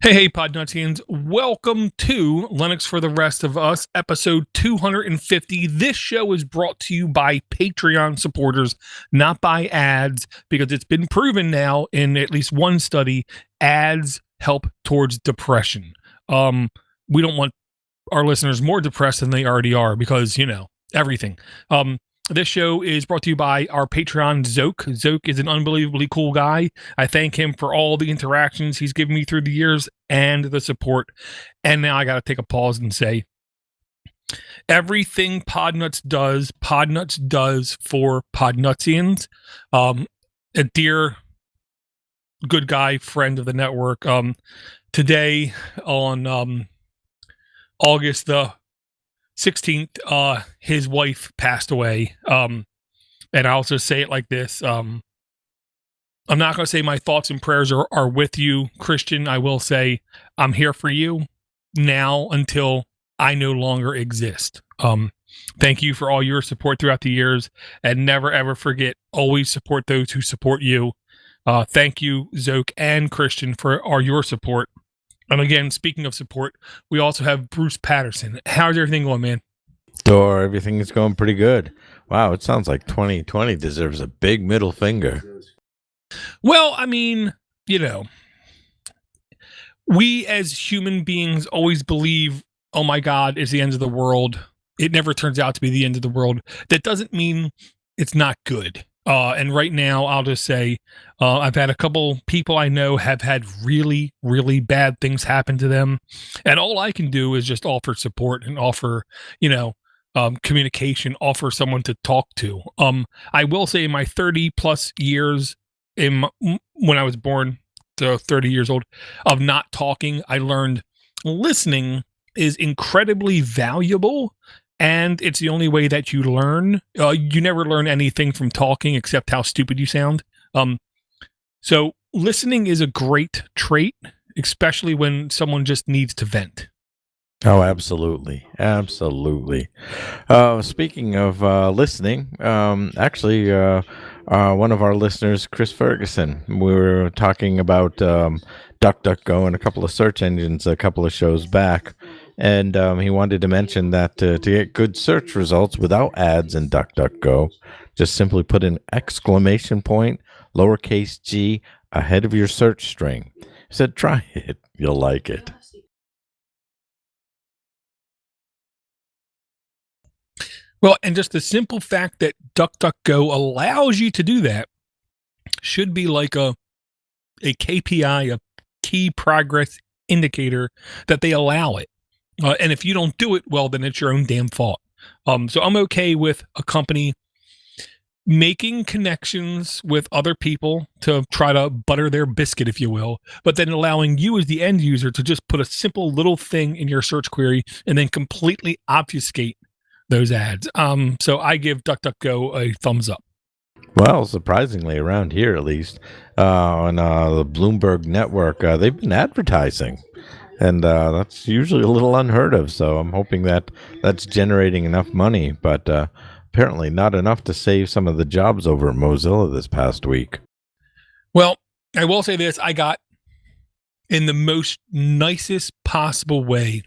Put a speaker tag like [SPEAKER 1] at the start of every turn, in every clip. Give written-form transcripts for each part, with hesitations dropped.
[SPEAKER 1] Hey, Podnutsians. Welcome to Linux for the Rest of Us, episode 250. This show is brought to you by Patreon supporters, not by ads, because it's been proven now in at least one study, ads help towards depression. We don't want our listeners more depressed than they already are because, everything. This show is brought to you by our Patreon, Zoke. Zoke is an unbelievably cool guy. I thank him for all the interactions he's given me through the years and the support. And now I got to take a pause and say, everything Podnuts does for Podnutsians. A dear, good guy, friend of the network. Today on August the 16th, his wife passed away. And I also say it like this. I'm not going to say my thoughts and prayers are with you, Christian. I will say I'm here for you now until I no longer exist. Thank you for all your support throughout the years, and never, ever forget, always support those who support you. Thank you, Zoke and Christian, for your support. And again, speaking of support, we also have Bruce Patterson. How's everything going, man?
[SPEAKER 2] Everything is going pretty good. Wow, it sounds like 2020 deserves a big middle finger.
[SPEAKER 1] Well, I mean, we as human beings always believe, oh my God, it's the end of the world. It never turns out to be the end of the world. That doesn't mean it's not good. And right now, I'll just say, I've had a couple people I know have had really, really bad things happen to them. And all I can do is just offer support and offer, communication, offer someone to talk to. I will say in my 30 plus years when I was born to 30 years old of not talking, I learned listening is incredibly valuable. And it's the only way that you learn. You never learn anything from talking except how stupid you sound. So listening is a great trait, especially when someone just needs to vent.
[SPEAKER 2] Oh, absolutely. Absolutely. Speaking of listening, actually, one of our listeners, Chris Ferguson, we were talking about DuckDuckGo and a couple of search engines a couple of shows back. And he wanted to mention that to get good search results without ads in DuckDuckGo, just simply put an exclamation point, lowercase g, ahead of your search string. He said, try it. You'll like it.
[SPEAKER 1] Well, and just the simple fact that DuckDuckGo allows you to do that should be like a KPI, a key progress indicator that they allow it. And if you don't do it, well, then it's your own damn fault. So I'm okay with a company making connections with other people to try to butter their biscuit, if you will, but then allowing you as the end user to just put a simple little thing in your search query and then completely obfuscate those ads. So I give DuckDuckGo a thumbs up.
[SPEAKER 2] Well, surprisingly, around here at least, on the Bloomberg network, they've been advertising. And that's usually a little unheard of. So I'm hoping that that's generating enough money, but apparently not enough to save some of the jobs over at Mozilla this past week.
[SPEAKER 1] Well, I will say this. I got, in the most nicest possible way,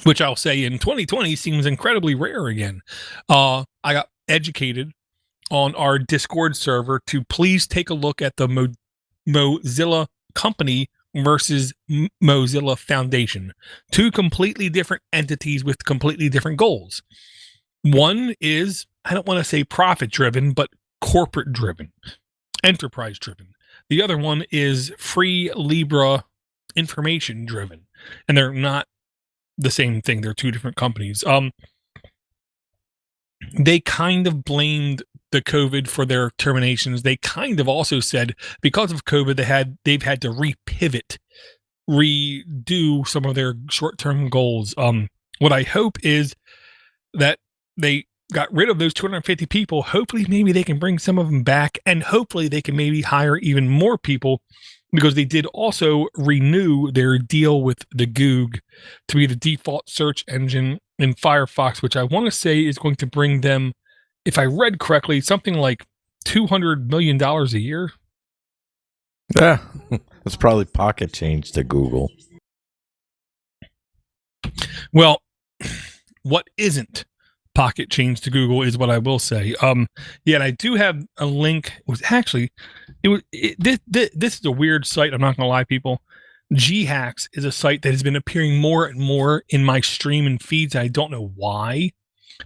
[SPEAKER 1] which I'll say in 2020 seems incredibly rare again. I got educated on our Discord server to please take a look at the Mozilla company versus Mozilla Foundation. Two completely different entities with completely different goals. One is, I don't want to say profit driven, but corporate driven, enterprise driven. The other one is free Libra information driven. And they're not the same thing. They're two different companies. They kind of blamed the COVID for their terminations. They kind of also said because of COVID, they've had to repivot, redo some of their short-term goals. What I hope is that they got rid of those 250 people. Hopefully, maybe they can bring some of them back, and hopefully they can maybe hire even more people, because they did also renew their deal with the Goog to be the default search engine in Firefox, which I want to say is going to bring them, if I read correctly, something like $200 million a year.
[SPEAKER 2] Yeah, It's probably pocket change to Google.
[SPEAKER 1] Well, what isn't pocket change to Google is what I will say. Yeah, and I do have a link. This is a weird site. I'm not gonna lie, people. G-Hacks is a site that has been appearing more and more in my stream and feeds. I don't know why,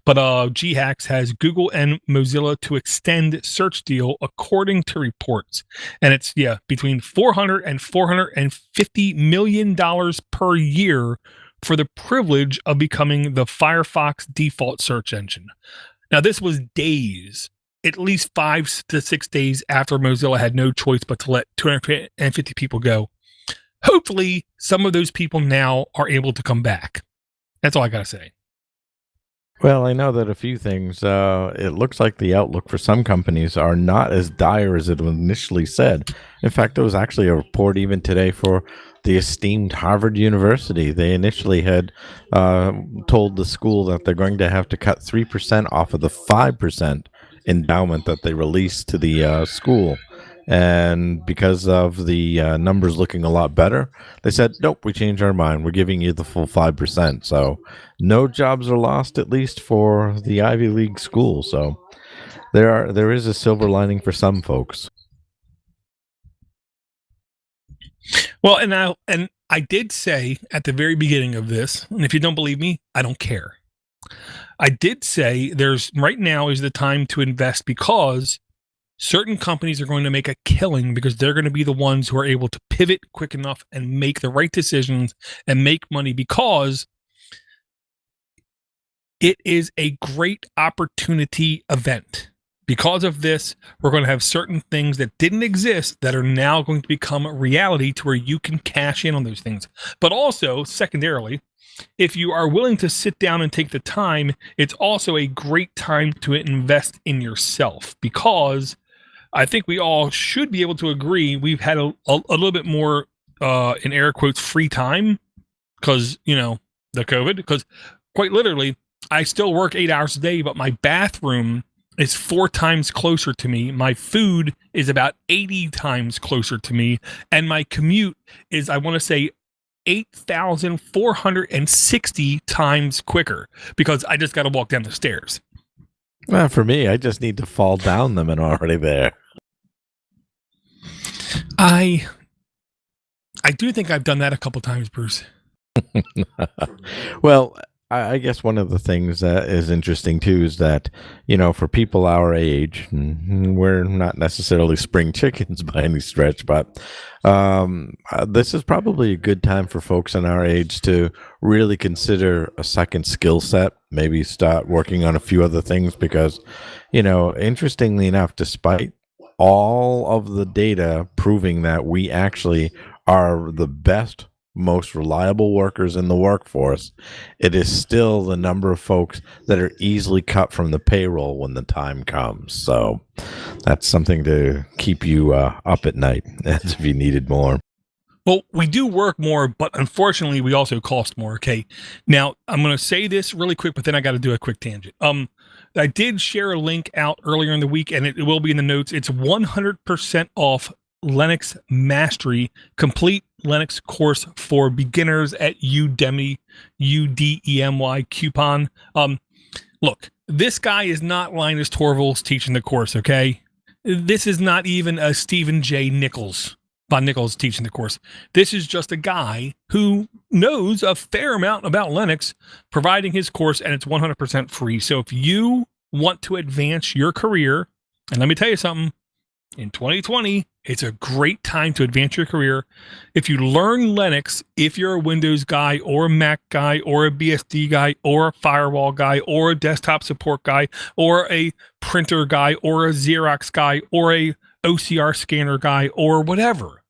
[SPEAKER 1] but G-Hacks has Google and Mozilla to extend search deal according to reports, and it's between $400 and $450 million per year for the privilege of becoming the Firefox default search engine. Now, this was days, at least 5 to 6 days after Mozilla had no choice but to let 250 people go. Hopefully, some of those people now are able to come back. That's all I got to say.
[SPEAKER 2] Well, I know that a few things, it looks like the outlook for some companies are not as dire as it was initially said. In fact, there was actually a report even today for the esteemed Harvard University. They initially had told the school that they're going to have to cut 3% off of the 5% endowment that they released to the school. And because of the numbers looking a lot better, they said, nope, we changed our mind. We're giving you the full 5%. So no jobs are lost, at least for the Ivy League school. So there is a silver lining for some folks.
[SPEAKER 1] Well, and I did say at the very beginning of this, and if you don't believe me, I don't care. I did say right now is the time to invest because certain companies are going to make a killing because they're going to be the ones who are able to pivot quick enough and make the right decisions and make money because it is a great opportunity event. Because of this, we're going to have certain things that didn't exist that are now going to become a reality to where you can cash in on those things. But also, secondarily, if you are willing to sit down and take the time, it's also a great time to invest in yourself because I think we all should be able to agree we've had a little bit more, in air quotes, free time because, the COVID. Because quite literally, I still work 8 hours a day, but my bathroom is 4 times closer to me. My food is about 80 times closer to me. And my commute is, I want to say, 8,460 times quicker because I just got to walk down the stairs.
[SPEAKER 2] Well, for me, I just need to fall down them and already there.
[SPEAKER 1] I do think I've done that a couple times, Bruce.
[SPEAKER 2] Well, I guess one of the things that is interesting too is that, for people our age, we're not necessarily spring chickens by any stretch, but this is probably a good time for folks in our age to really consider a second skill set, maybe start working on a few other things because, interestingly enough, despite all of the data proving that we actually are the best, most reliable workers in the workforce, it is still the number of folks that are easily cut from the payroll when the time comes. So that's something to keep you up at night as if you needed more.
[SPEAKER 1] Well, we do work more, but unfortunately, we also cost more. Okay. Now, I'm going to say this really quick, but then I got to do a quick tangent. I did share a link out earlier in the week, and it will be in the notes. It's 100% off Linux Mastery, complete Linux course for beginners at Udemy, UDEMY coupon. Look, this guy is not Linus Torvalds teaching the course, okay? This is not even a Stephen J. Von Nichols teaching the course. This is just a guy who knows a fair amount about Linux providing his course, and it's 100% free. So if you want to advance your career, and let me tell you something, in 2020, it's a great time to advance your career. If you learn Linux, if you're a Windows guy or a Mac guy or a BSD guy or a firewall guy or a desktop support guy or a printer guy or a Xerox guy or a OCR scanner guy or whatever,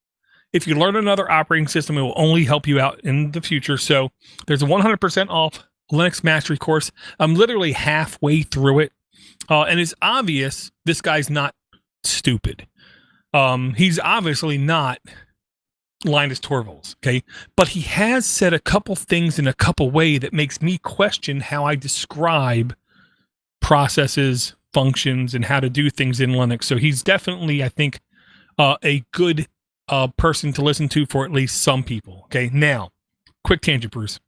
[SPEAKER 1] if you learn another operating system, it will only help you out in the future. So there's a 100% off Linux Mastery course. I'm literally halfway through it. And it's obvious this guy's not stupid. He's obviously not Linus Torvalds, okay? But he has said a couple things in a couple ways that makes me question how I describe processes, functions, and how to do things in Linux. So he's definitely, I think, a good person to listen to for at least some people. Okay, now, quick tangent, Bruce.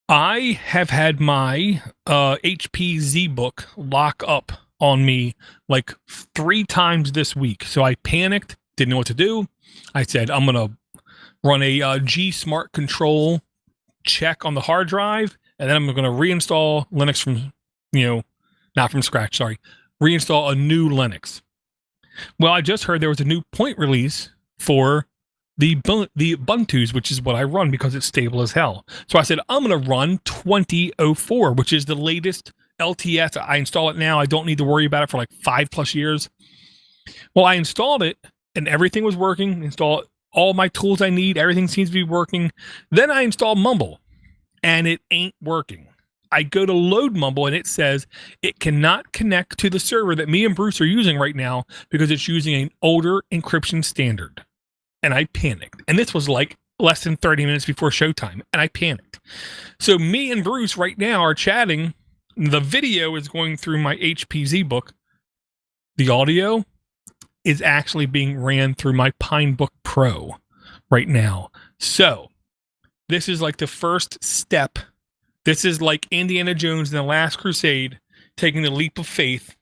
[SPEAKER 1] I have had my HP ZBook lock up on me like 3 times this week. So I panicked, didn't know what to do. I said, I'm going to run a G Smart Control check on the hard drive, and then I'm going to reinstall Linux from, not from scratch, sorry, reinstall a new Linux. Well, I just heard there was a new point release for the Ubuntu's, which is what I run because it's stable as hell. So I said, I'm going to run 2004, which is the latest LTS. I install it now. I don't need to worry about it for like 5+ years. Well, I installed it and everything was working. Installed all my tools I need. Everything seems to be working. Then I installed Mumble and it ain't working. I go to load Mumble and it says it cannot connect to the server that me and Bruce are using right now because it's using an older encryption standard. And I panicked. And this was like less than 30 minutes before showtime. And I panicked. So me and Bruce right now are chatting. The video is going through my HP ZBook. The audio is actually being ran through my Pinebook Pro right now. So this is like the first step. This is like Indiana Jones in the Last Crusade, taking the leap of faith.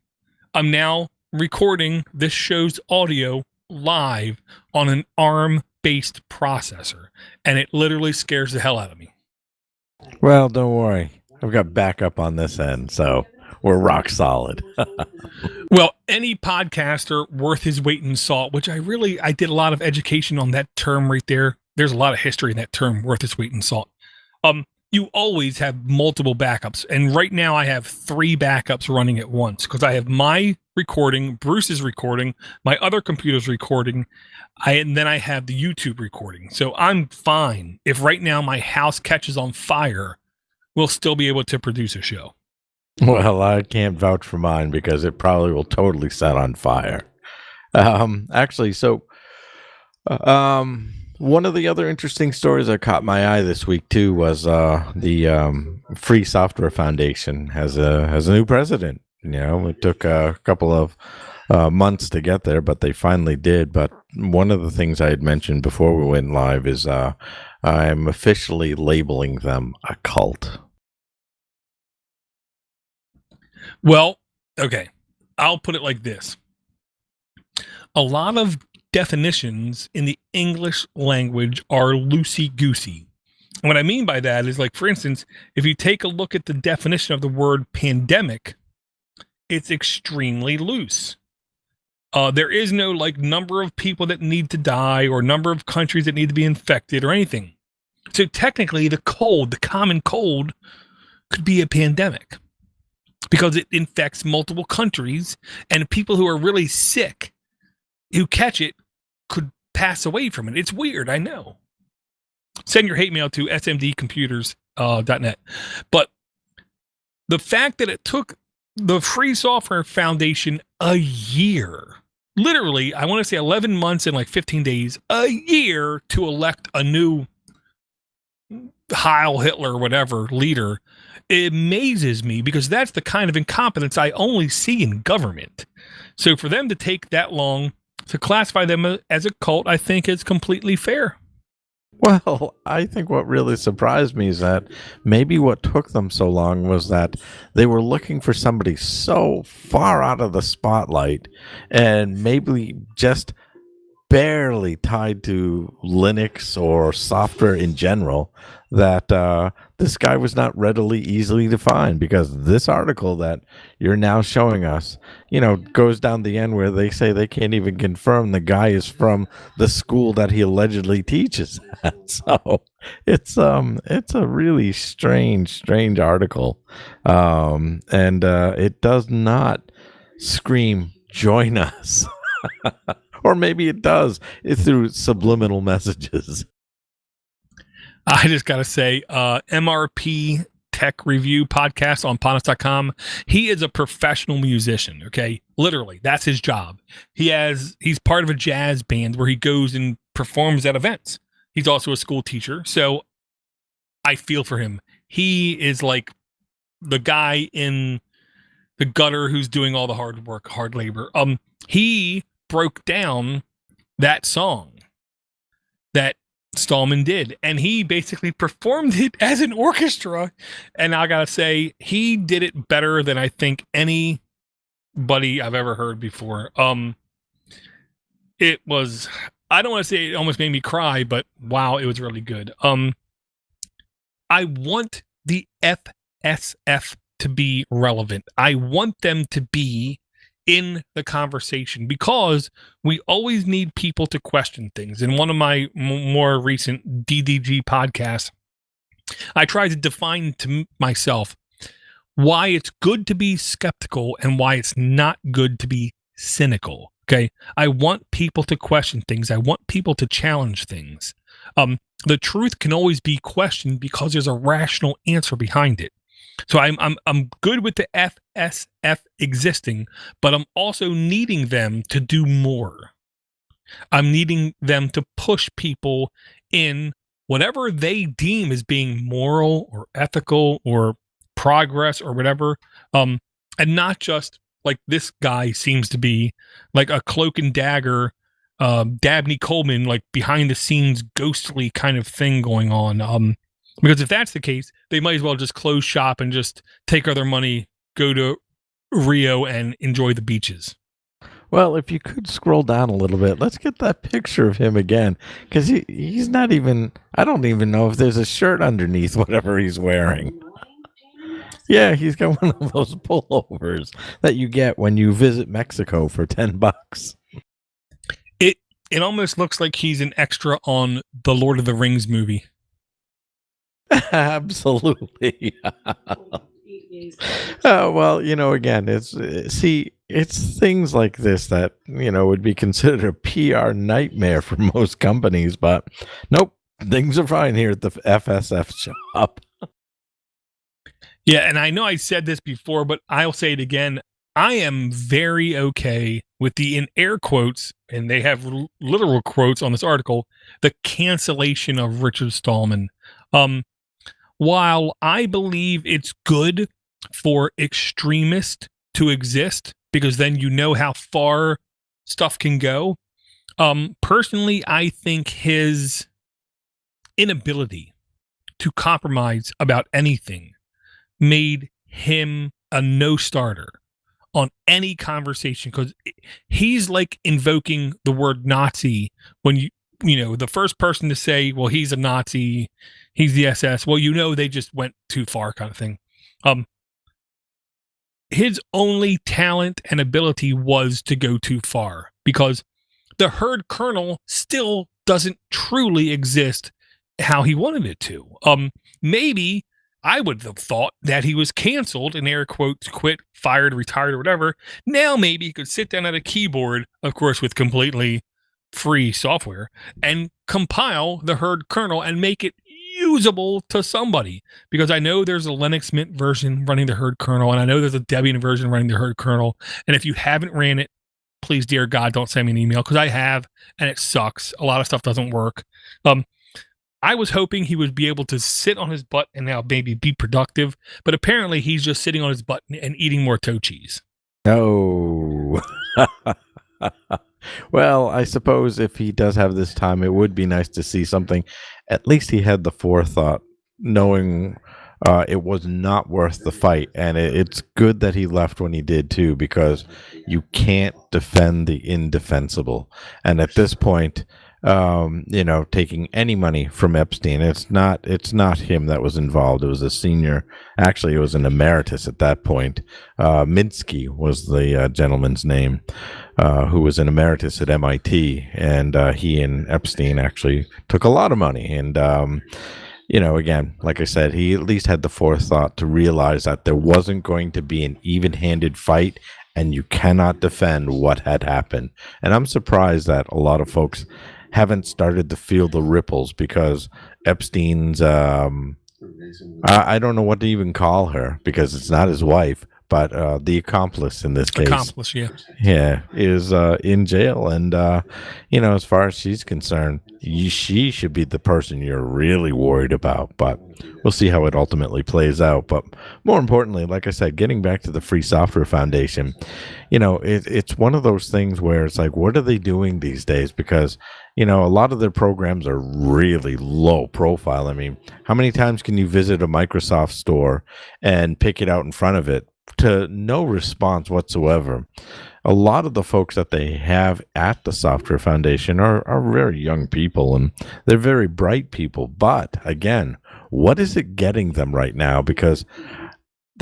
[SPEAKER 1] I'm now recording this show's audio live on an ARM-based processor, and it literally scares the hell out of me.
[SPEAKER 2] Well, don't worry. I've got backup on this end, so we're rock solid.
[SPEAKER 1] Well, any podcaster worth his weight in salt, which I did a lot of education on that term right there. There's a lot of history in that term, worth his weight in salt. You always have multiple backups. And right now I have 3 backups running at once because I have my recording, Bruce's recording, my other computer's recording, and then I have the YouTube recording. So I'm fine. If right now my house catches on fire, we'll still be able to produce a show.
[SPEAKER 2] Well, I can't vouch for mine because it probably will totally set on fire. Actually, one of the other interesting stories that caught my eye this week too was the Free Software Foundation has a new president. It took a couple of months to get there, but they finally did. But one of the things I had mentioned before we went live is I'm officially labeling them a cult.
[SPEAKER 1] Well, okay, I'll put it like this. A lot of definitions in the English language are loosey-goosey. And what I mean by that is, like, for instance, if you take a look at the definition of the word pandemic, it's extremely loose. There is no like number of people that need to die or number of countries that need to be infected or anything. So technically the common cold could be a pandemic because it infects multiple countries, and people who are really sick who catch it could pass away from it. It's weird, I know. Send your hate mail to smdcomputers.net. But the fact that it took the Free Software Foundation a year, literally, I want to say 11 months and like 15 days, a year to elect a new Heil Hitler, whatever, leader, it amazes me because that's the kind of incompetence I only see in government. So for them to take that long to classify them as a cult, I think is completely fair.
[SPEAKER 2] Well, I think what really surprised me is that maybe what took them so long was that they were looking for somebody so far out of the spotlight and maybe just barely tied to Linux or software in general that this guy was not readily easily defined, because this article that you're now showing us, goes down the end where they say they can't even confirm the guy is from the school that he allegedly teaches at. So it's a really strange article. And it does not scream join us. Or maybe it does. It's through subliminal messages.
[SPEAKER 1] I just got to say, MRP Tech Review podcast on Ponis.com. He is a professional musician. Okay. Literally, that's his job. He's part of a jazz band where he goes and performs at events. He's also a school teacher. So I feel for him. He is like the guy in the gutter who's doing all the hard work, hard labor. He broke down that song that Stallman did, and he basically performed it as an orchestra. And I gotta say, he did it better than I think anybody I've ever heard before. It was, I don't want to say it almost made me cry, but wow, it was really good. I want the FSF to be relevant. I want them to be in the conversation because we always need people to question things. In one of my more recent DDG podcasts, I tried to define to myself why it's good to be skeptical and why it's not good to be cynical. Okay. I want people to question things. I want people to challenge things. The truth can always be questioned because there's a rational answer behind it. So I'm good with the FSF existing, but I'm also needing them to do more. I'm needing them to push people in whatever they deem as being moral or ethical or progress or whatever, and not just like this guy seems to be like a cloak and dagger, Dabney Coleman, like behind the scenes ghostly kind of thing going on. Because if that's the case, they might as well just close shop and just take all their money, go to Rio and enjoy the beaches.
[SPEAKER 2] Well, if you could scroll down a little bit, let's get that picture of him again. Because he's not even, I don't even know if there's a shirt underneath whatever he's wearing. Yeah, he's got one of those pullovers that you get when you visit Mexico for $10.
[SPEAKER 1] It almost looks like he's an extra on the Lord of the Rings movie.
[SPEAKER 2] Absolutely. Well, again, it's things like this that, would be considered a PR nightmare for most companies, but nope, things are fine here at the FSF shop.
[SPEAKER 1] Yeah, and I know I said this before, but I'll say it again. I am very okay with the, in air quotes, and they have literal quotes on this article, the cancellation of Richard Stallman. While I believe it's good for extremists to exist, because then you know how far stuff can go, personally, I think his inability to compromise about anything made him a no-starter on any conversation, because he's like invoking the word Nazi when the first person to say, well, he's a Nazi, he's the SS. Well, they just went too far kind of thing. His only talent and ability was to go too far, because the herd colonel still doesn't truly exist how he wanted it to. Maybe I would have thought that he was canceled, in air quotes, quit, fired, retired, or whatever. Now maybe he could sit down at a keyboard, of course, with completely free software, and compile the herd kernel and make it usable to somebody. Because I know there's a Linux Mint version running the herd kernel, and I know there's a Debian version running the herd kernel. And if you haven't ran it, please, dear God, don't send me an email, because I have, and it sucks. A lot of stuff doesn't work. I was hoping he would be able to sit on his butt and now maybe be productive, but apparently he's just sitting on his butt and eating more toe cheese.
[SPEAKER 2] No. Well, I suppose if he does have this time, it would be nice to see something. At least he had the forethought, knowing it was not worth the fight. And it's good that he left when he did, too, because you can't defend the indefensible. And at this point, taking any money from Epstein, it's not him that was involved. It was a senior, actually it was an emeritus at that point. Minsky was the gentleman's name, who was an emeritus at MIT, and he and Epstein actually took a lot of money. And again, like I said, he at least had the forethought to realize that there wasn't going to be an even-handed fight, and you cannot defend what had happened. And I'm surprised that a lot of folks haven't started to feel the ripples, because Epstein's I don't know what to even call her, because it's not his wife, but the accomplice in this case,
[SPEAKER 1] Accomplice, yeah.
[SPEAKER 2] is in jail. And as far as she's concerned, she should be the person you're really worried about. But we'll see how it ultimately plays out. But more importantly, like I said, getting back to the Free Software Foundation, it's one of those things where it's like, what are they doing these days? Because a lot of their programs are really low profile. I mean, how many times can you visit a Microsoft store and pick it out in front of it to no response whatsoever? A lot of the folks that they have at the Software Foundation are very young people, and they're very bright people. But again, what is it getting them right now? Because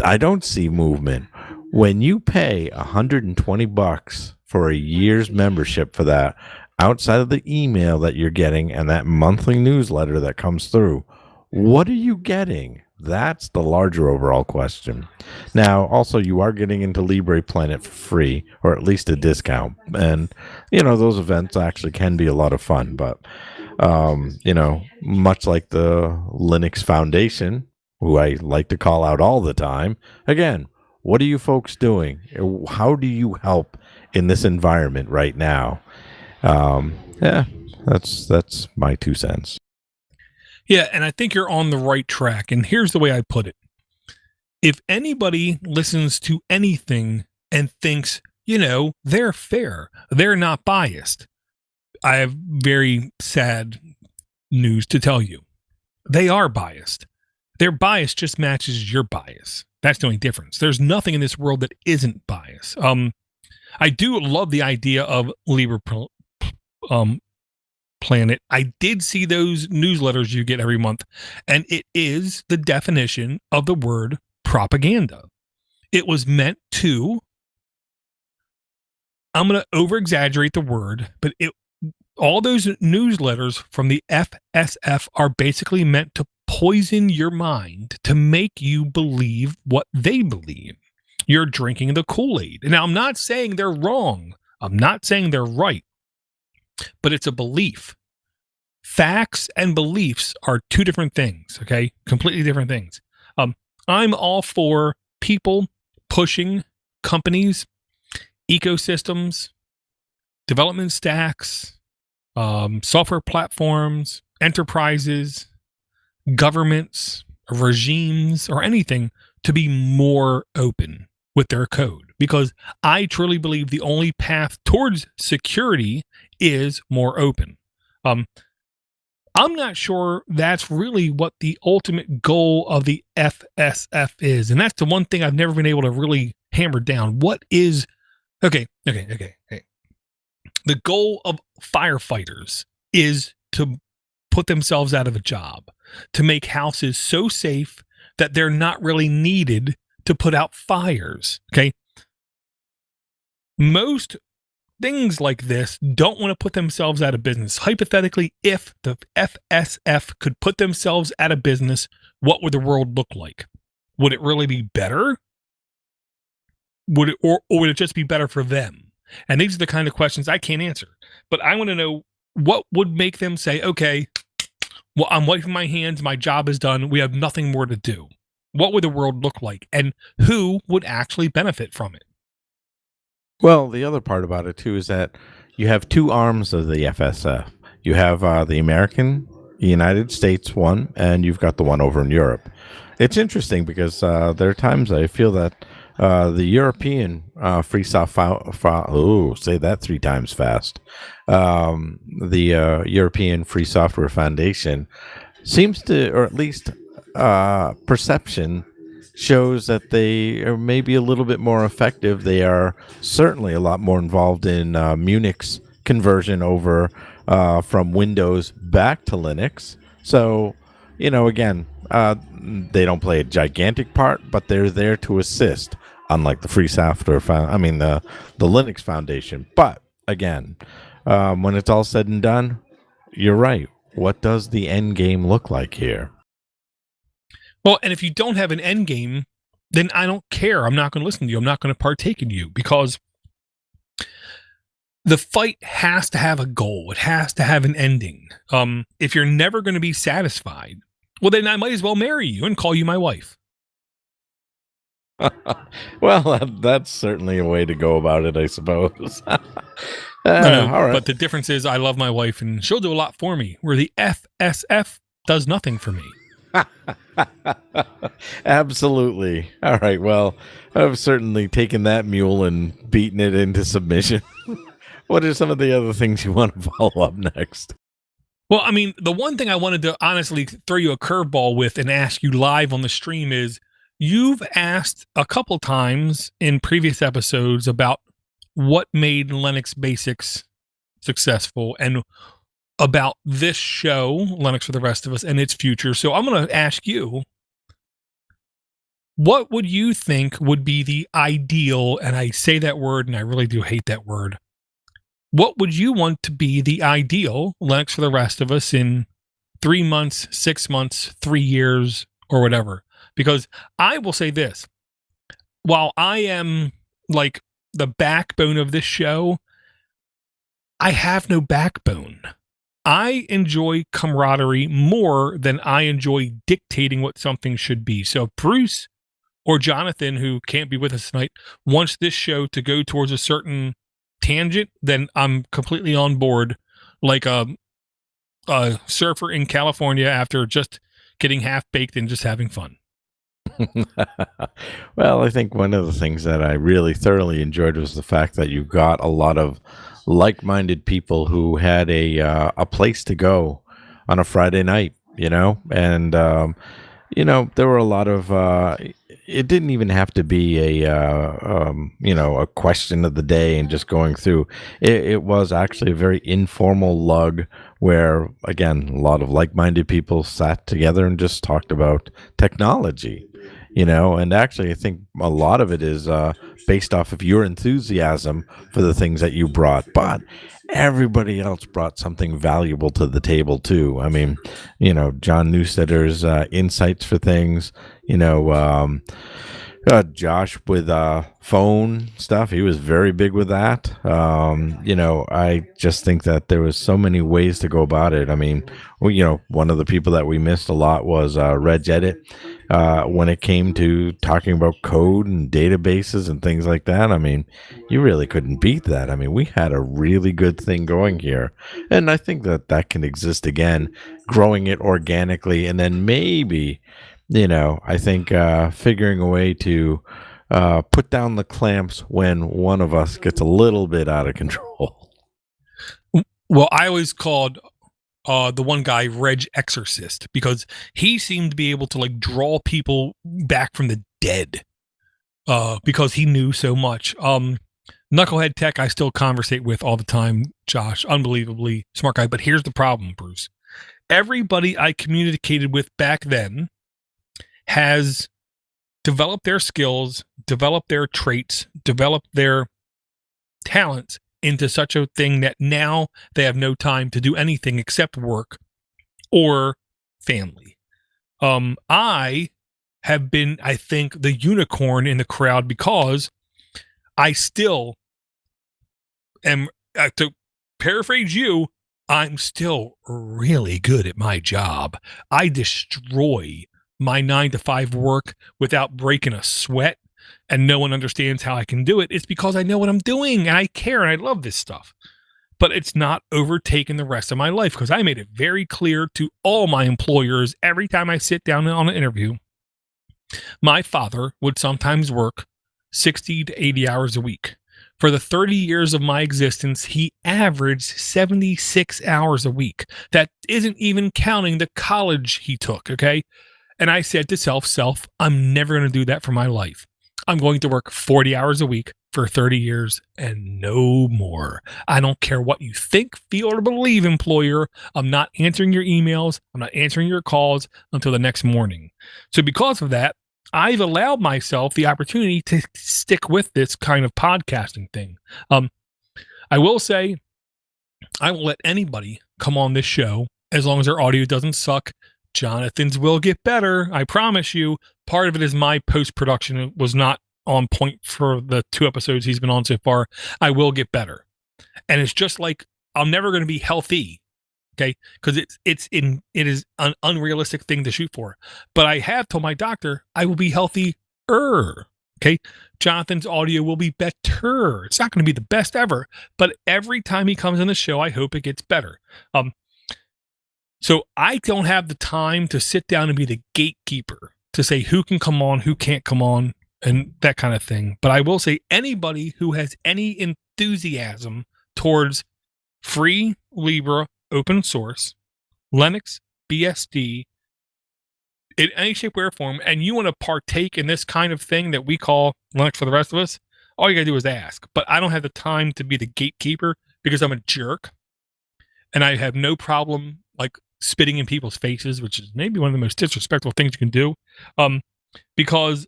[SPEAKER 2] I don't see movement. When you pay $120 for a year's membership for that, outside of the email that you're getting and that monthly newsletter that comes through, what are you getting? That's the larger overall question. Now, also, you are getting into Libre Planet for free, or at least a discount. And, those events actually can be a lot of fun. But, much like the Linux Foundation, who I like to call out all the time, again, what are you folks doing? How do you help in this environment right now? That's my 2 cents.
[SPEAKER 1] Yeah, and I think you're on the right track. And here's the way I put it. If anybody listens to anything and thinks, they're fair, they're not biased, I have very sad news to tell you. They are biased. Their bias just matches your bias. That's the only difference. There's nothing in this world that isn't bias. I do love the idea of Libre Planet. I did see those newsletters you get every month, and it is the definition of the word propaganda. It was meant to, I'm going to over-exaggerate the word, but all those newsletters from the FSF are basically meant to poison your mind to make you believe what they believe. You're drinking the Kool-Aid. Now, I'm not saying they're wrong. I'm not saying they're right. But it's a belief. Facts and beliefs are 2 different things, okay? Completely different things. I'm all for people pushing companies, ecosystems, development stacks, software platforms, enterprises, governments, regimes, or anything to be more open with their code, because I truly believe the only path towards security is more open. I'm not sure that's really what the ultimate goal of the FSF is. And that's the one thing I've never been able to really hammer down. What is, okay. The goal of firefighters is to put themselves out of a job, to make houses so safe that they're not really needed to put out fires. Okay. Most things like this don't want to put themselves out of business. Hypothetically, if the FSF could put themselves out of business, what would the world look like? Would it really be better? Would it, or would it just be better for them? And these are the kind of questions I can't answer. But I want to know what would make them say, okay, well, I'm wiping my hands, my job is done, we have nothing more to do. What would the world look like? And who would actually benefit from it?
[SPEAKER 2] Well, the other part about it, too, is that you have 2 arms of the FSF. You have the American, United States one, and you've got the one over in Europe. It's interesting because there are times I feel that the European Free Software, say that 3 times fast, the European Free Software Foundation seems to, or at least perception shows that they are maybe a little bit more effective. They are certainly a lot more involved in Munich's conversion over from Windows back to Linux. So, again, they don't play a gigantic part, but they're there to assist, unlike the Free Software, the Linux Foundation. But again, when it's all said and done, you're right. What does the end game look like here?
[SPEAKER 1] Well, and if you don't have an end game, then I don't care. I'm not going to listen to you. I'm not going to partake in you, because the fight has to have a goal. It has to have an ending. If you're never going to be satisfied, well, then I might as well marry you and call you my wife.
[SPEAKER 2] Well, that's certainly a way to go about it, I suppose.
[SPEAKER 1] I know,
[SPEAKER 2] All right.
[SPEAKER 1] but the difference is I love my wife and she'll do a lot for me, where the FSF does nothing for me.
[SPEAKER 2] Absolutely. All right. Well, I've certainly taken that mule and beaten it into submission. What are some of the other things you want to follow up next?
[SPEAKER 1] Well, I mean, the one thing I wanted to honestly throw you a curveball with and ask you live on the stream is you've asked a couple times in previous episodes about what made Linux Basics successful and about this show, Linux for the Rest of Us, and its future. So I'm going to ask you, what would you think would be the ideal, and I say that word and I really do hate that word, what would you want to be the ideal Linux for the Rest of Us in 3 months, 6 months, 3 years, or whatever? Because I will say this, while I am like the backbone of this show, I have no backbone. I enjoy camaraderie more than I enjoy dictating what something should be. So if Bruce or Jonathan, who can't be with us tonight, wants this show to go towards a certain tangent, then I'm completely on board, like a surfer in California after just getting half baked and just having fun.
[SPEAKER 2] Well, I think one of the things that I really thoroughly enjoyed was the fact that you got a lot of like-minded people who had a place to go on a Friday night, and there were a lot of. It didn't even have to be a question of the day and just going through. It was actually a very informal lug where, again, a lot of like-minded people sat together and just talked about technology. And actually I think a lot of it is based off of your enthusiasm for the things that you brought, but everybody else brought something valuable to the table too. I mean, John Newstetter's insights for things, Josh with phone stuff. He was very big with that. I just think that there was so many ways to go about it. I mean, one of the people that we missed a lot was Reg Edit. When it came to talking about code and databases and things like that, I mean, you really couldn't beat that. I mean, we had a really good thing going here. And I think that that can exist again, growing it organically. And then maybe, I think figuring a way to put down the clamps when one of us gets a little bit out of control.
[SPEAKER 1] Well, I always called the one guy Reg Exorcist because he seemed to be able to like draw people back from the dead because he knew so much. Knucklehead Tech I still conversate with all the time, Josh, unbelievably smart guy. But here's the problem, Bruce. Everybody I communicated with back then has developed their skills, developed their traits, developed their talents into such a thing that now they have no time to do anything except work or family. I have been, I think, the unicorn in the crowd because I still am, to paraphrase you, I'm still really good at my job. I destroy my 9-to-5 work without breaking a sweat, and no one understands how I can do it. It's because I know what I'm doing and I care and I love this stuff. But it's not overtaken the rest of my life because I made it very clear to all my employers every time I sit down on an interview. My father would sometimes work 60 to 80 hours a week. For the 30 years of my existence, he averaged 76 hours a week. That isn't even counting the college he took, okay? And I said to self, I'm never going to do that for my life. I'm going to work 40 hours a week for 30 years and no more. I don't care what you think, feel, or believe, employer. I'm not answering your emails. I'm not answering your calls until the next morning. So because of that, I've allowed myself the opportunity to stick with this kind of podcasting thing. I will say, I will let anybody come on this show as long as their audio doesn't suck. Jonathan's will get better. I promise you. Part of it is my post-production was not on point for the 2 episodes he's been on so far. I will get better. And it's just like, I'm never going to be healthy. Okay. Cause it is an unrealistic thing to shoot for, but I have told my doctor I will be healthier. Okay. Jonathan's audio will be better. It's not going to be the best ever, but every time he comes on the show, I hope it gets better. So I don't have the time to sit down and be the gatekeeper to say who can come on, who can't come on, and that kind of thing. But I will say anybody who has any enthusiasm towards free, Libra, open source, Linux, BSD, in any shape, way, or form, and you want to partake in this kind of thing that we call Linux for the rest of us, all you got to do is ask. But I don't have the time to be the gatekeeper because I'm a jerk, and I have no problem like spitting in people's faces, which is maybe one of the most disrespectful things you can do. Because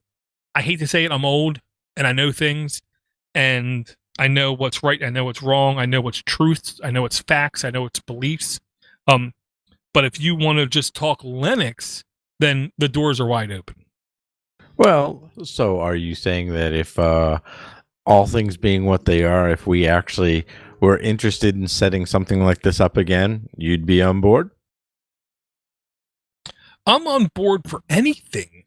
[SPEAKER 1] I hate to say it, I'm old and I know things, and I know what's right, I know what's wrong, I know what's truths, I know what's facts, I know what's beliefs. But if you want to just talk Linux, then the doors are wide open.
[SPEAKER 2] Well, so are you saying that if all things being what they are, if we actually were interested in setting something like this up again, you'd be on board?
[SPEAKER 1] I'm on board for anything.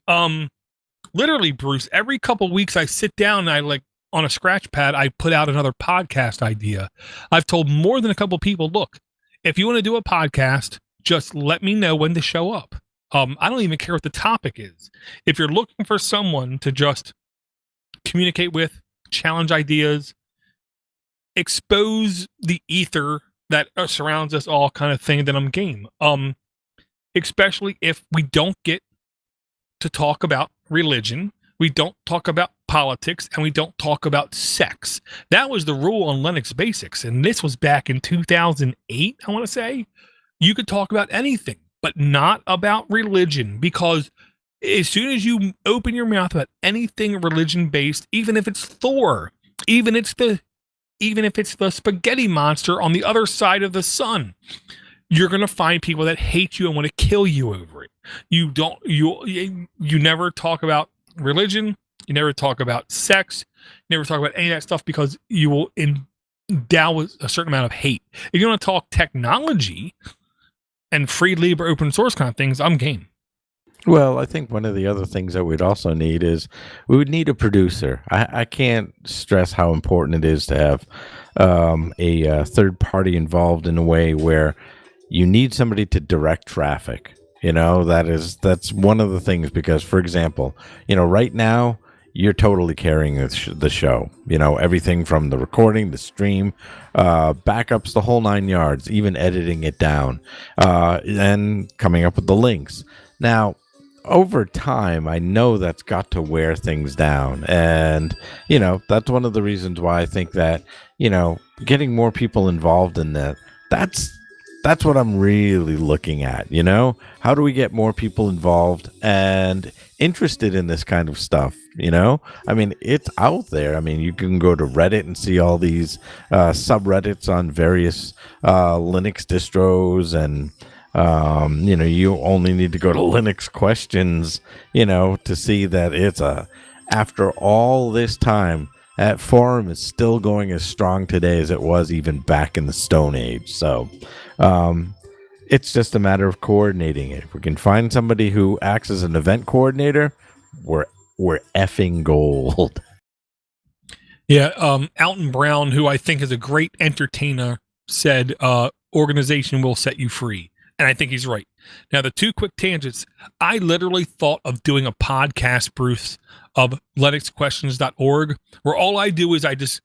[SPEAKER 1] Literally, Bruce, every couple weeks I sit down and I like on a scratch pad, I put out another podcast idea. I've told more than a couple people, look, if you want to do a podcast, just let me know when to show up. I don't even care what the topic is. If you're looking for someone to just communicate with, challenge ideas, expose the ether that surrounds us all kind of thing, then I'm game. Especially if we don't get to talk about religion, we don't talk about politics, and we don't talk about sex. That was the rule on Linux Basics, and this was back in 2008, I want to say. You could talk about anything, but not about religion, because as soon as you open your mouth about anything religion-based, even if it's Thor, even if it's the spaghetti monster on the other side of the sun, you're going to find people that hate you and want to kill you over it. You never talk about religion. You never talk about sex. You never talk about any of that stuff because you will endow with a certain amount of hate. If you want to talk technology and free, Libra, open source kind of things, I'm game.
[SPEAKER 2] Well, I think one of the other things that we'd also need is we would need a producer. I can't stress how important it is to have a third party involved in a way where you need somebody to direct traffic. That's one of the things, because, for example, right now you're totally carrying the show, everything from the recording, the stream, backups, the whole 9 yards, even editing it down, and coming up with the links. Now, over time, I know that's got to wear things down. And, that's one of the reasons why I think that, getting more people involved in that's what I'm really looking at. How do we get more people involved and interested in this kind of stuff? I mean, it's out there. I mean, you can go to Reddit and see all these subreddits on various Linux distros, and you only need to go to Linux questions, to see that it's after all this time, that forum is still going as strong today as it was even back in the Stone Age. So it's just a matter of coordinating it. If we can find somebody who acts as an event coordinator, we're effing gold.
[SPEAKER 1] Yeah, Alton Brown, who I think is a great entertainer, said organization will set you free. And I think he's right. Now, the two quick tangents. I literally thought of doing a podcast, Bruce, of linuxquestions.org, where all I do is I just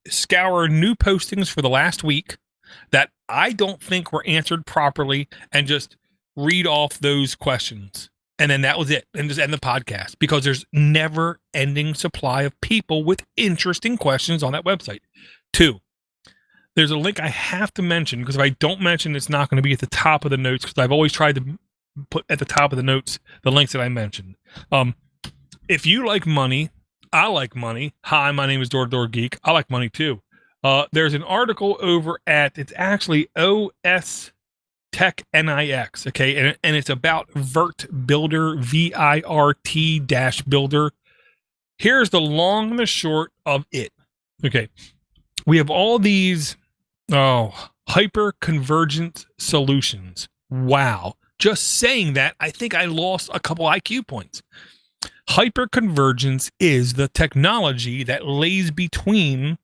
[SPEAKER 1] scour new postings for the last week that I don't think were answered properly and just read off those questions. And then that was it. And just end the podcast, because there's never ending supply of people with interesting questions on that website. 2, there's a link I have to mention, because if I don't mention, it's not going to be at the top of the notes, because I've always tried to put at the top of the notes the links that I mentioned. If you like money, I like money. Hi, my name is Door Geek. I like money too. There's an article over at, it's actually OS Tech NIX, okay, and it's about Virt Builder, VIRT-Builder. Here's the long and the short of it. Okay, we have all these hyper-convergent solutions. Wow. Just saying that, I think I lost a couple IQ points. Hyperconvergence is the technology that lays between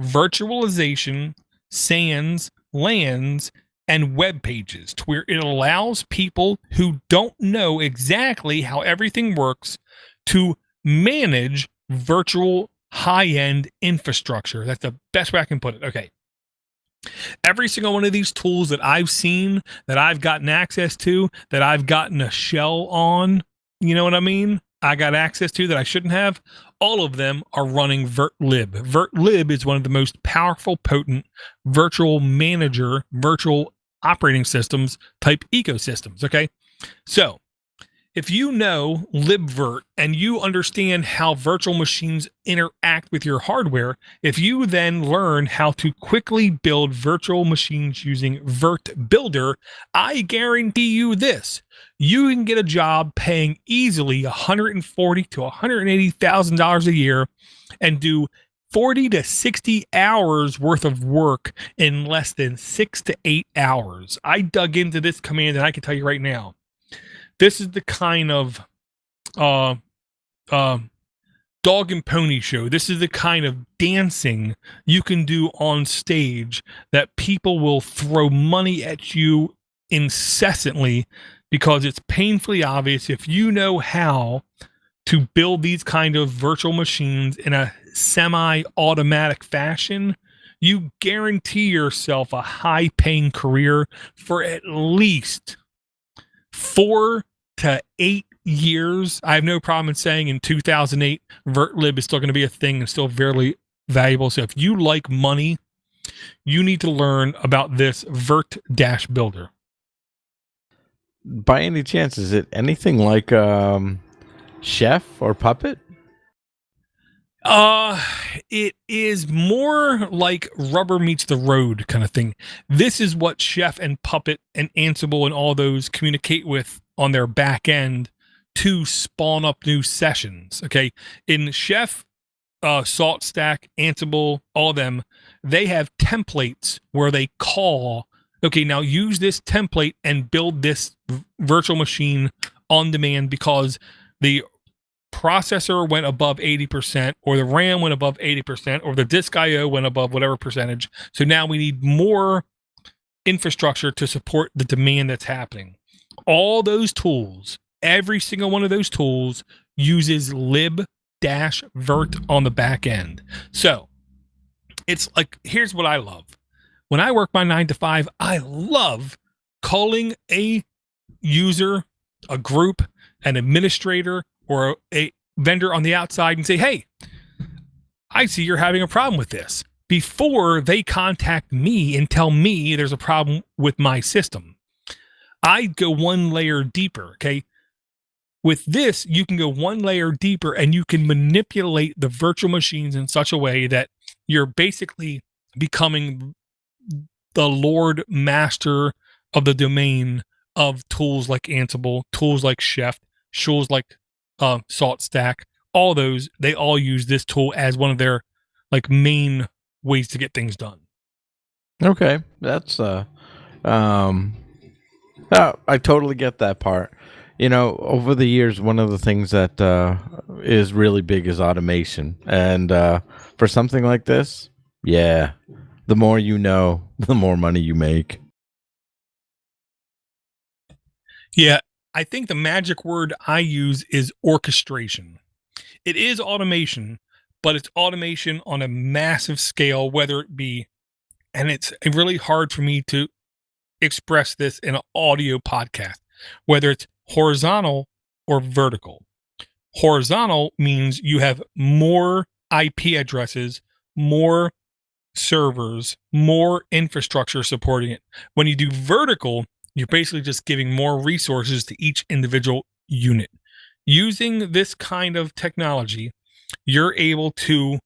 [SPEAKER 1] virtualization, SANs, LANs, and web pages, to where it allows people who don't know exactly how everything works to manage virtual high-end infrastructure. That's the best way I can put it. Okay. Every single one of these tools that I've seen, that I've gotten access to, that I've gotten a shell on, you know what I mean? I got access to that I shouldn't have. All of them are running VirtLib. VirtLib is one of the most powerful, potent virtual manager, virtual operating systems type ecosystems. Okay. So if you know libvirt and you understand how virtual machines interact with your hardware, if you then learn how to quickly build virtual machines using Virt Builder, I guarantee you this: you can get a job paying easily $140,000 to $180,000 a year and do 40 to 60 hours worth of work in less than 6 to 8 hours. I dug into this command and I can tell you right now, this is the kind of dog and pony show. This is the kind of dancing you can do on stage that people will throw money at you incessantly, because it's painfully obvious if you know how to build these kind of virtual machines in a semi-automatic fashion, you guarantee yourself a high-paying career for at least 4 to 8 years. I have no problem in saying in 2008, VirtLib is still going to be a thing and still very valuable. So if you like money, you need to learn about this Virt-Builder.
[SPEAKER 2] By any chance, is it anything like Chef or Puppet?
[SPEAKER 1] It is more like rubber meets the road kind of thing. This is what Chef and Puppet and Ansible and all those communicate with on their back end to spawn up new sessions. Okay. In Chef, SaltStack, Ansible, all of them, they have templates where they call, okay, now use this template and build this virtual machine on demand because the processor went above 80%, or the RAM went above 80%, or the disk IO went above whatever percentage. So now we need more infrastructure to support the demand that's happening. All those tools, every single one of those tools uses lib-virt on the back end. So it's like, here's what I love. When I work my 9 to 5, I love calling a user, a group, an administrator, or a vendor on the outside and say, hey, I see you're having a problem with this, before they contact me and tell me there's a problem with my system. I go one layer deeper. Okay. With this, you can go one layer deeper and you can manipulate the virtual machines in such a way that you're basically becoming the Lord Master of the domain of tools like Ansible, tools like Chef, tools like SaltStack. All those, they all use this tool as one of their like main ways to get things done.
[SPEAKER 2] Okay, that's I totally get that part. You know, over the years, one of the things that is really big is automation, and for something like this, yeah, the more you know, the more money you make.
[SPEAKER 1] Yeah, I think the magic word I use is orchestration. It is automation, but it's automation on a massive scale, whether it be, and it's really hard for me to express this in an audio podcast, whether it's horizontal or vertical. Horizontal means you have more IP addresses, more servers, more infrastructure supporting it. When you do vertical, you're basically just giving more resources to each individual unit. Using this kind of technology, you're able to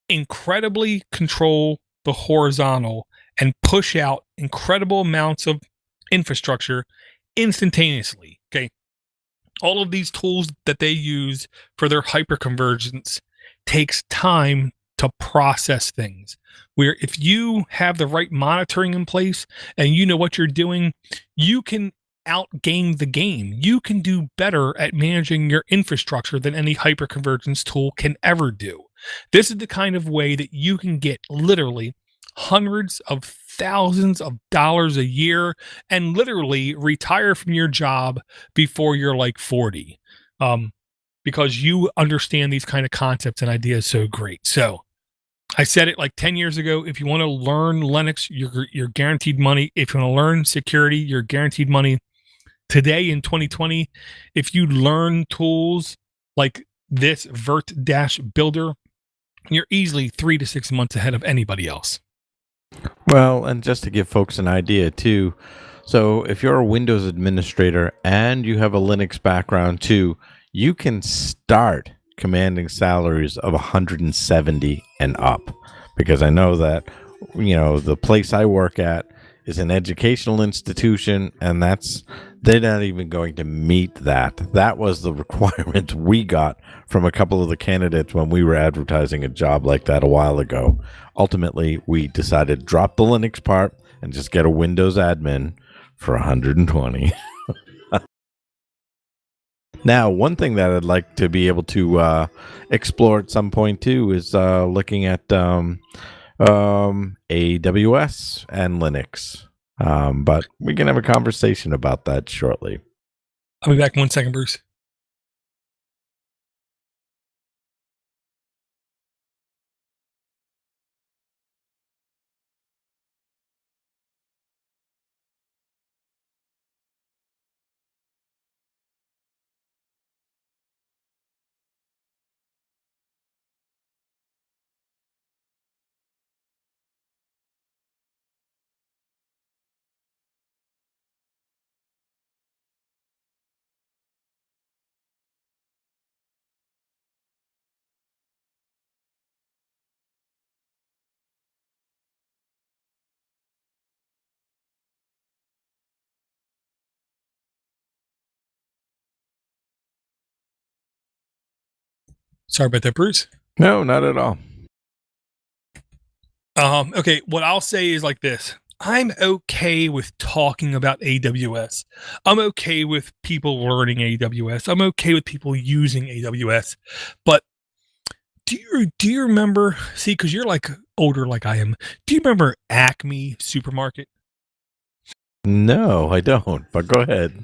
[SPEAKER 1] incredibly control the horizontal and push out incredible amounts of infrastructure instantaneously. Okay. All of these tools that they use for their hyperconvergence takes time to process things. Where if you have the right monitoring in place and you know what you're doing, you can outgame the game. You can do better at managing your infrastructure than any hyperconvergence tool can ever do. This is the kind of way that you can get literally hundreds of thousands of dollars a year and literally retire from your job before you're like 40. Because you understand these kind of concepts and ideas so great. So I said it like 10 years ago. If you want to learn Linux, you're guaranteed money. If you want to learn security, you're guaranteed money. Today in 2020, if you learn tools like this Virt-Builder, you're easily 3 to 6 months ahead of anybody else.
[SPEAKER 2] Well, and just to give folks an idea too, so if you're a Windows administrator and you have a Linux background too, you can start commanding salaries of 170 and up, because I know that, the place I work at is an educational institution, and they're not even going to meet that. That was the requirement we got from a couple of the candidates when we were advertising a job like that a while ago. Ultimately, we decided to drop the Linux part and just get a Windows admin for 120. Now, one thing that I'd like to be able to explore at some point too is looking at AWS and Linux. But we can have a conversation about that shortly.
[SPEAKER 1] I'll be back in 1 second, Bruce. Sorry about that, Bruce.
[SPEAKER 2] No, not at all.
[SPEAKER 1] Okay, what I'll say is like this. I'm okay with talking about AWS. I'm okay with people learning AWS. I'm okay with people using AWS. But do you remember, see, because you're like older like I am, do you remember Acme Supermarket?
[SPEAKER 2] No, I don't, but go ahead.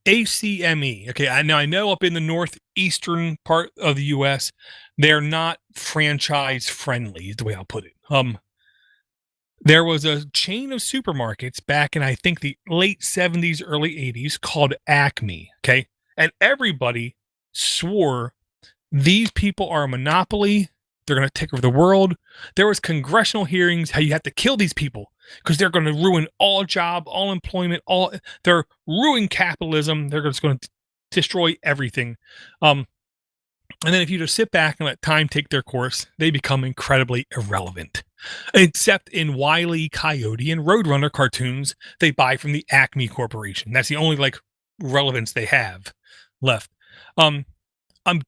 [SPEAKER 1] ACME. Okay, I know up in the northeastern part of the US, they're not franchise friendly, is the way I'll put it. There was a chain of supermarkets back in, I think, the late 70s, early 80s called Acme. Okay. And everybody swore these people are a monopoly. They're going to take over the world. There was congressional hearings how you have to kill these people because they're going to ruin all job, all employment, they're ruining capitalism. They're just going to destroy everything. And then if you just sit back and let time take their course, they become incredibly irrelevant. Except in Wile E. Coyote and Roadrunner cartoons, they buy from the Acme Corporation. That's the only relevance they have left. I'm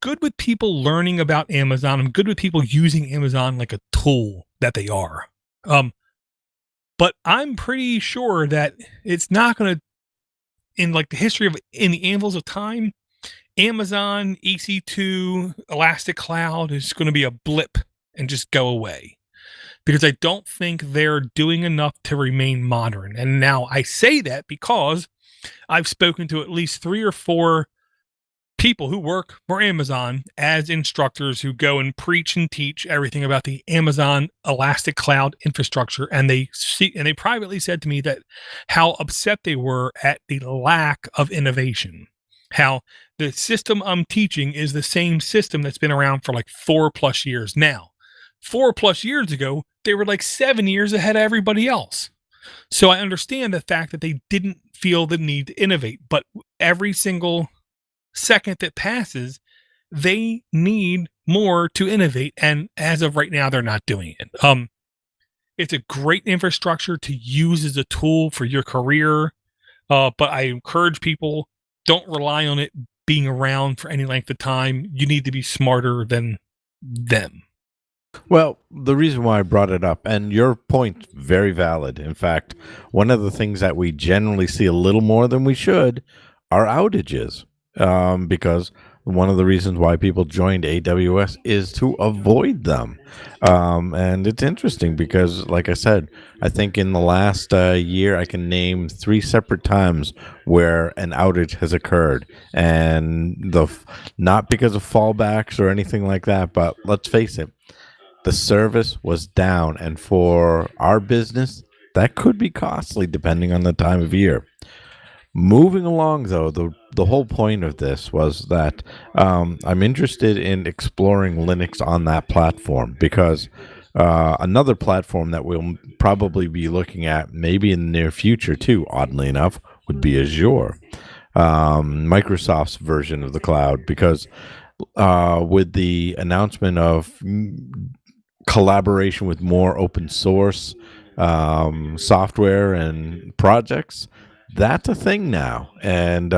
[SPEAKER 1] good with people learning about Amazon. I'm good with people using Amazon like a tool that they are. But I'm pretty sure that it's not going to, in the history of, in the anvils of time, Amazon, EC2, Elastic Cloud is going to be a blip and just go away. Because I don't think they're doing enough to remain modern. And now I say that because I've spoken to at least 3 or 4 people who work for Amazon as instructors who go and preach and teach everything about the Amazon Elastic Cloud infrastructure. And they privately said to me that how upset they were at the lack of innovation. How the system I'm teaching is the same system that's been around for 4+ years now. 4+ years ago, they were 7 years ahead of everybody else. So I understand the fact that they didn't feel the need to innovate, but every single second that passes, they need more to innovate. And as of right now, they're not doing it. It's a great infrastructure to use as a tool for your career. But I encourage people, don't rely on it being around for any length of time. You need to be smarter than them.
[SPEAKER 2] Well, the reason why I brought it up, and your point, very valid. In fact, one of the things that we generally see a little more than we should are outages, because one of the reasons why people joined AWS is to avoid them. And it's interesting because, like I said, I think in the last year, I can name three separate times where an outage has occurred, and not because of fallbacks or anything like that, but let's face it, the service was down, and for our business that could be costly depending on the time of year. Moving along, though, the whole point of this was that I'm interested in exploring Linux on that platform, because another platform that we'll probably be looking at maybe in the near future too, oddly enough, would be Azure, Microsoft's version of the cloud, because with the announcement of collaboration with more open source software and projects, that's a thing now. And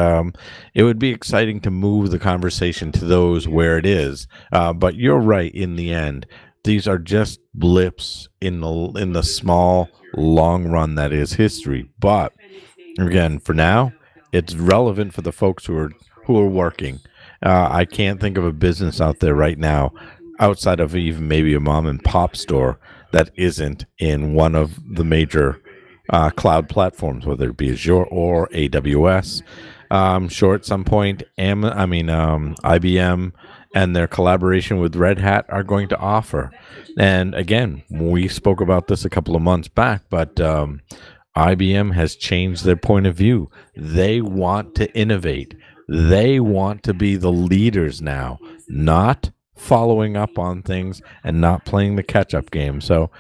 [SPEAKER 2] it would be exciting to move the conversation to those where it is. But you're right, in the end, these are just blips in the small, long run that is history. But again, for now, it's relevant for the folks who are working. I can't think of a business out there right now, outside of even maybe a mom and pop store, that isn't in one of the major cloud platforms, whether it be Azure or AWS. I'm sure at some point, IBM and their collaboration with Red Hat are going to offer. And again, we spoke about this a couple of months back, but IBM has changed their point of view. They want to innovate. They want to be the leaders now, not following up on things and not playing the catch-up game. So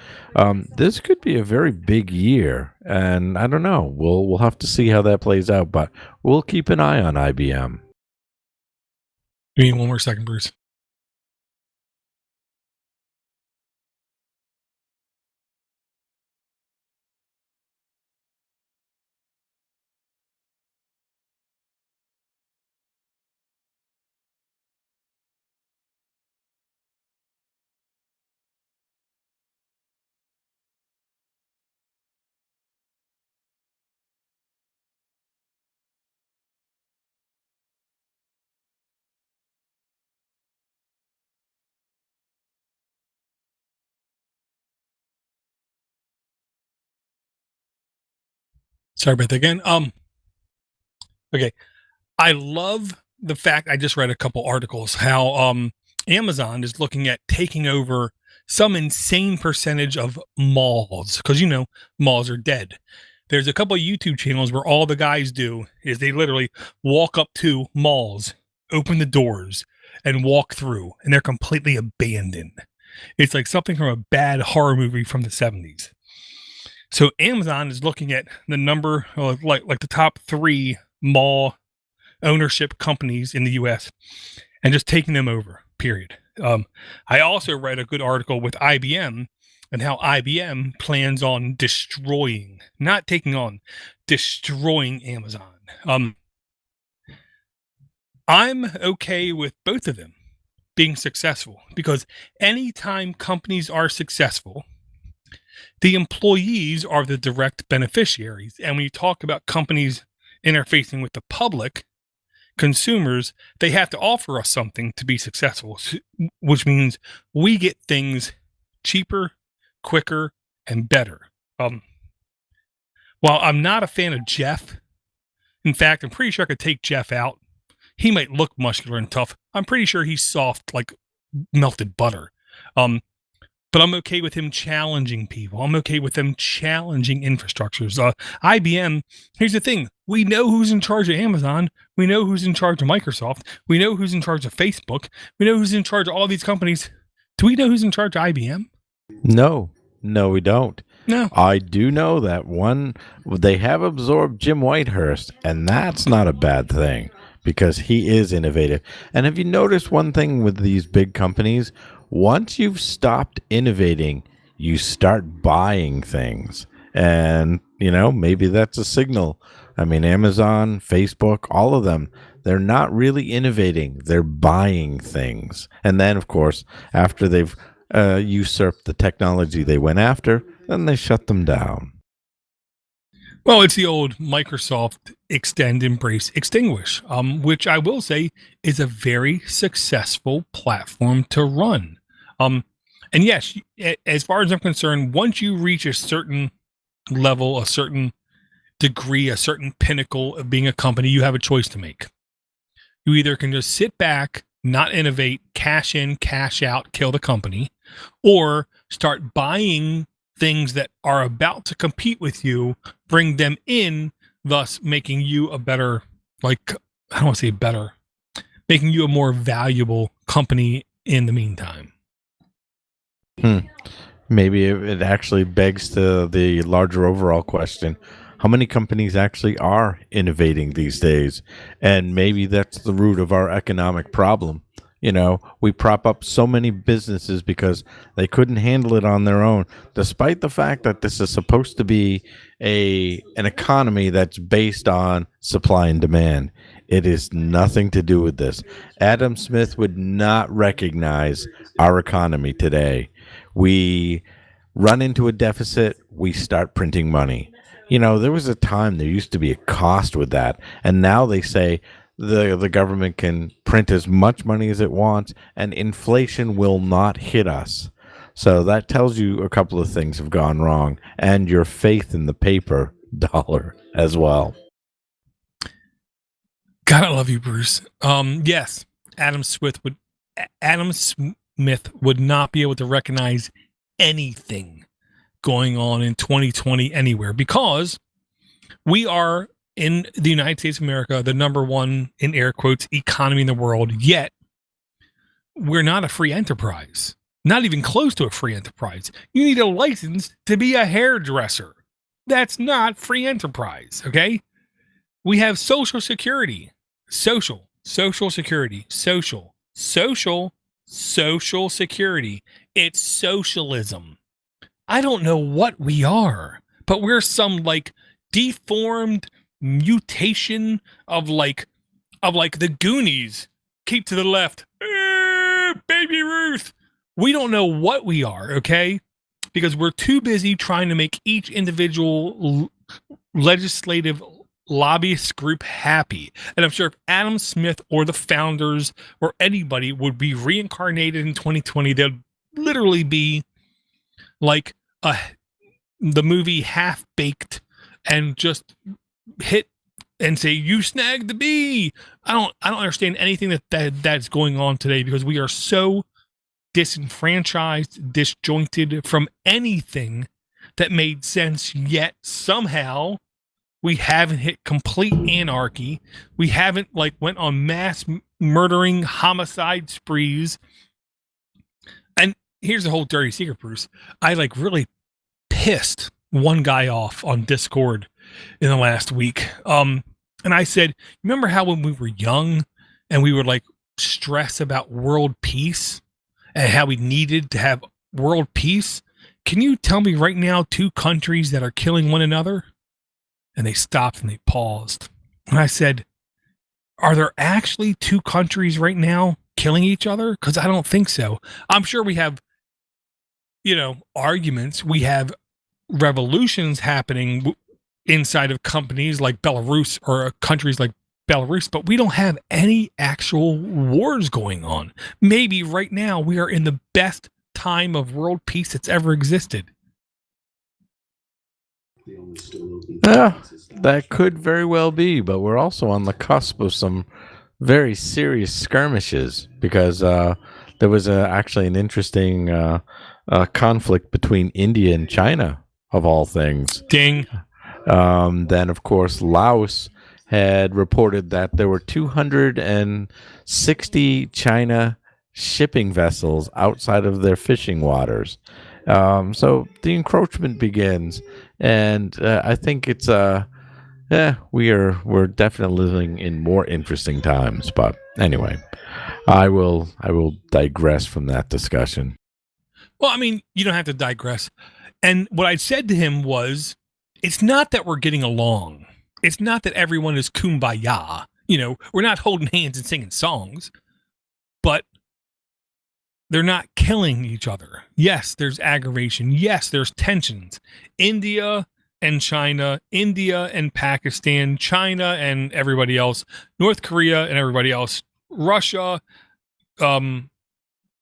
[SPEAKER 2] this could be a very big year, and I don't know. We'll have to see how that plays out, but we'll keep an eye on IBM.
[SPEAKER 1] Give me one more second, Bruce. Sorry about that again. Okay. I love the fact, I just read a couple articles how Amazon is looking at taking over some insane percentage of malls, because malls are dead. There's a couple of YouTube channels where all the guys do is they literally walk up to malls, open the doors, and walk through, and they're completely abandoned. It's like something from a bad horror movie from the 70s. So Amazon is looking at the number, like the top 3 mall ownership companies in the US and just taking them over, period. I also read a good article with IBM and how IBM plans on destroying, not taking on, destroying Amazon. I'm okay with both of them being successful, because anytime companies are successful, the employees are the direct beneficiaries. And when you talk about companies interfacing with the public, consumers, they have to offer us something to be successful, which means we get things cheaper, quicker, and better. While I'm not a fan of Jeff, in fact, I'm pretty sure I could take Jeff out. He might look muscular and tough. I'm pretty sure he's soft like melted butter. But I'm okay with him challenging people. I'm okay with them challenging infrastructures. IBM, here's the thing. We know who's in charge of Amazon. We know who's in charge of Microsoft. We know who's in charge of Facebook. We know who's in charge of all these companies. Do we know who's in charge of IBM?
[SPEAKER 2] No, we don't.
[SPEAKER 1] No.
[SPEAKER 2] I do know that they have absorbed Jim Whitehurst, and that's not a bad thing, because he is innovative. And have you noticed one thing with these big companies? Once you've stopped innovating, you start buying things. And, maybe that's a signal. I mean, Amazon, Facebook, all of them, they're not really innovating. They're buying things. And then, of course, after they've usurped the technology they went after, then they shut them down.
[SPEAKER 1] Well, it's the old Microsoft extend, embrace, extinguish, which I will say is a very successful platform to run. And yes, as far as I'm concerned, once you reach a certain level, a certain degree, a certain pinnacle of being a company, you have a choice to make. You either can just sit back, not innovate, cash in, cash out, kill the company, or start buying things that are about to compete with you, bring them in, thus making you a better, like, I don't want to say better, making you a more valuable company in the meantime.
[SPEAKER 2] Maybe it actually begs to the larger overall question: how many companies actually are innovating these days? And maybe that's the root of our economic problem. You know, we prop up so many businesses because they couldn't handle it on their own, despite the fact that this is supposed to be an economy that's based on supply and demand. It is nothing to do with this. Adam Smith would not recognize our economy today. We run into a deficit, we start printing money. You know, there was a time there used to be a cost with that, and now they say the government can print as much money as it wants, and inflation will not hit us. So that tells you a couple of things have gone wrong, and your faith in the paper dollar as well.
[SPEAKER 1] God, I love you, Bruce. Yes, Adam Smith would not be able to recognize anything going on in 2020 anywhere, because we are in the United States of America, the number one, in air quotes, economy in the world, yet we're not a free enterprise, not even close to a free enterprise. You need a license to be a hairdresser. That's not free enterprise. Okay. We have social security, social security, social security. It's socialism. I don't know what we are, but we're some like deformed mutation of like the Goonies. Keep to the left. Baby Ruth. We don't know what we are, okay? Because we're too busy trying to make each individual legislative lobbyist group happy. And I'm sure if Adam Smith or the founders or anybody would be reincarnated in 2020, they'd literally be like the movie Half Baked and just hit and say, "You snagged the bee." I don't understand anything that's going on today, because we are so disenfranchised, disjointed from anything that made sense, yet somehow we haven't hit complete anarchy. We haven't like went on mass murdering homicide sprees. And here's the whole dirty secret, Bruce. I like really pissed one guy off on Discord in the last week. And I said, remember how when we were young and we would like stress about world peace and how we needed to have world peace? Can you tell me right now 2 countries that are killing one another? And they stopped and they paused. And I said, are there actually 2 countries right now killing each other? Because I don't think so. I'm sure we have, arguments. We have revolutions happening inside of companies like Belarus or countries like Belarus, but we don't have any actual wars going on. Maybe right now we are in the best time of world peace that's ever existed.
[SPEAKER 2] That could very well be, but we're also on the cusp of some very serious skirmishes, because there was actually an interesting conflict between India and China, of all things.
[SPEAKER 1] Ding.
[SPEAKER 2] Then, of course, Laos had reported that there were 260 China shipping vessels outside of their fishing waters. So the encroachment begins, and I think it's we're definitely living in more interesting times. But anyway, I will digress from that discussion.
[SPEAKER 1] Well, I mean, you don't have to digress. And what I said to him was, it's not that we're getting along. It's not that everyone is kumbaya. We're not holding hands and singing songs. But they're not killing each other. Yes, there's aggravation. Yes, there's tensions. India and China, India and Pakistan, China and everybody else, North Korea and everybody else, Russia, um,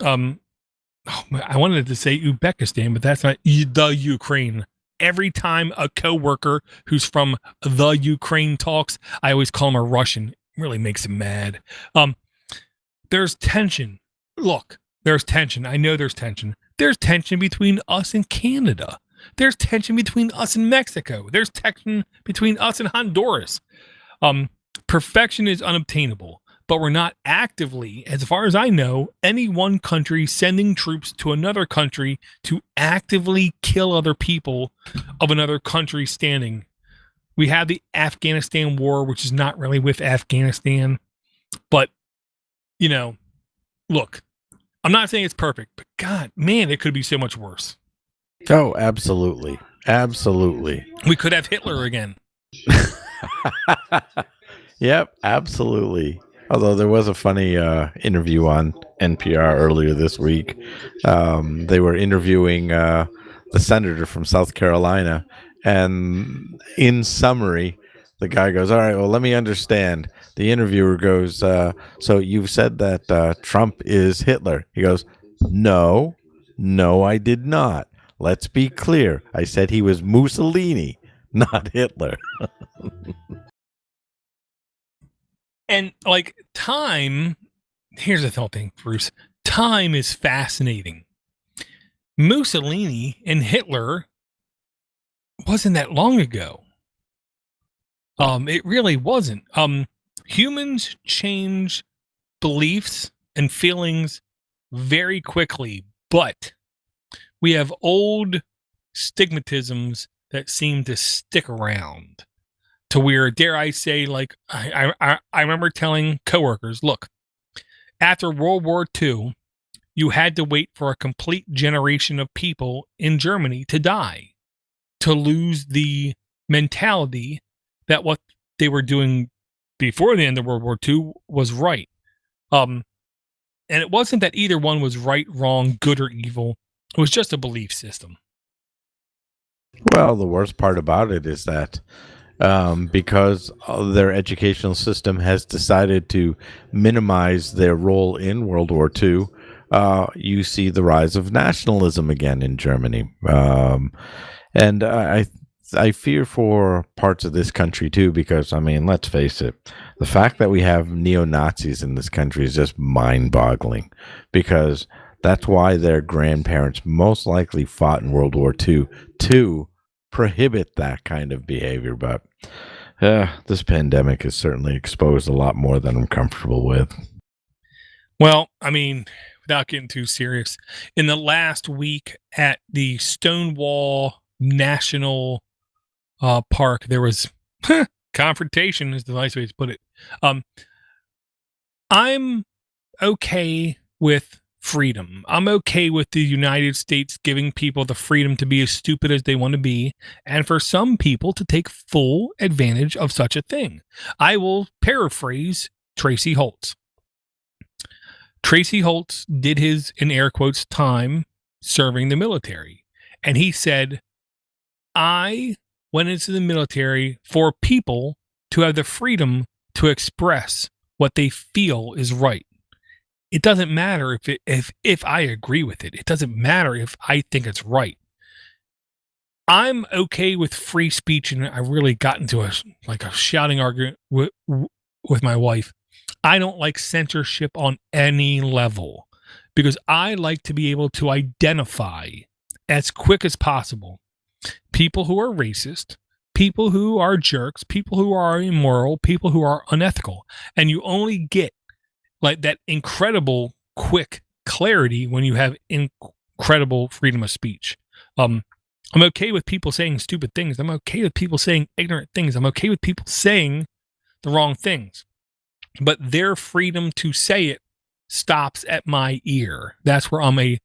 [SPEAKER 1] I wanted to say Uzbekistan, but that's not the Ukraine. Every time a coworker who's from the Ukraine talks, I always call him a Russian. It really makes him mad. There's tension. Look, there's tension. I know there's tension. There's tension between us and Canada. There's tension between us and Mexico. There's tension between us and Honduras. Perfection is unobtainable, but we're not actively, as far as I know, any one country sending troops to another country to actively kill other people of another country standing. We have the Afghanistan war, which is not really with Afghanistan, but, you know, look, I'm not saying it's perfect, but God, man, it could be so much worse.
[SPEAKER 2] Oh, absolutely. Absolutely.
[SPEAKER 1] We could have Hitler again.
[SPEAKER 2] Yep, absolutely. Although there was a funny interview on NPR earlier this week. They were interviewing the senator from South Carolina. And in summary, the guy goes, all right, well, let me understand. The interviewer goes, so you've said that Trump is Hitler. He goes, no, I did not. Let's be clear. I said he was Mussolini, not Hitler.
[SPEAKER 1] And like time, here's the whole thing, Bruce. Time is fascinating. Mussolini and Hitler wasn't that long ago. It really wasn't. Humans change beliefs and feelings very quickly, but we have old stigmatisms that seem to stick around. To where, dare I say, like I remember telling coworkers, look, after World War II, you had to wait for a complete generation of people in Germany to die, to lose the mentality that what they were doing before the end of World War II was right. And it wasn't that either one was right, wrong, good, or evil. It was just a belief system.
[SPEAKER 2] Well, the worst part about it is that because their educational system has decided to minimize their role in World War II, you see the rise of nationalism again in Germany. And I fear for parts of this country too, because, I mean, let's face it, the fact that we have neo-Nazis in this country is just mind-boggling, because that's why their grandparents most likely fought in World War II to prohibit that kind of behavior. But this pandemic has certainly exposed a lot more than I'm comfortable with.
[SPEAKER 1] Well, I mean, without getting too serious, in the last week at the Stonewall National Park, there was confrontation, is the nice way to put it. I'm okay with freedom. I'm okay with the United States giving people the freedom to be as stupid as they want to be, and for some people to take full advantage of such a thing. I will paraphrase Tracy Holtz. Tracy Holtz did his, in air quotes, time serving the military. And he said, I went into the military for people to have the freedom to express what they feel is right. It doesn't matter if I agree with it. It doesn't matter if I think it's right. I'm okay with free speech, and I really got into a shouting argument with my wife. I don't like censorship on any level, because I like to be able to identify as quick as possible people who are racist, people who are jerks, people who are immoral, people who are unethical. And you only get like that incredible quick clarity when you have incredible freedom of speech. I'm okay with people saying stupid things. I'm okay with people saying ignorant things. I'm okay with people saying the wrong things. But their freedom to say it stops at my ear. That's where I'm a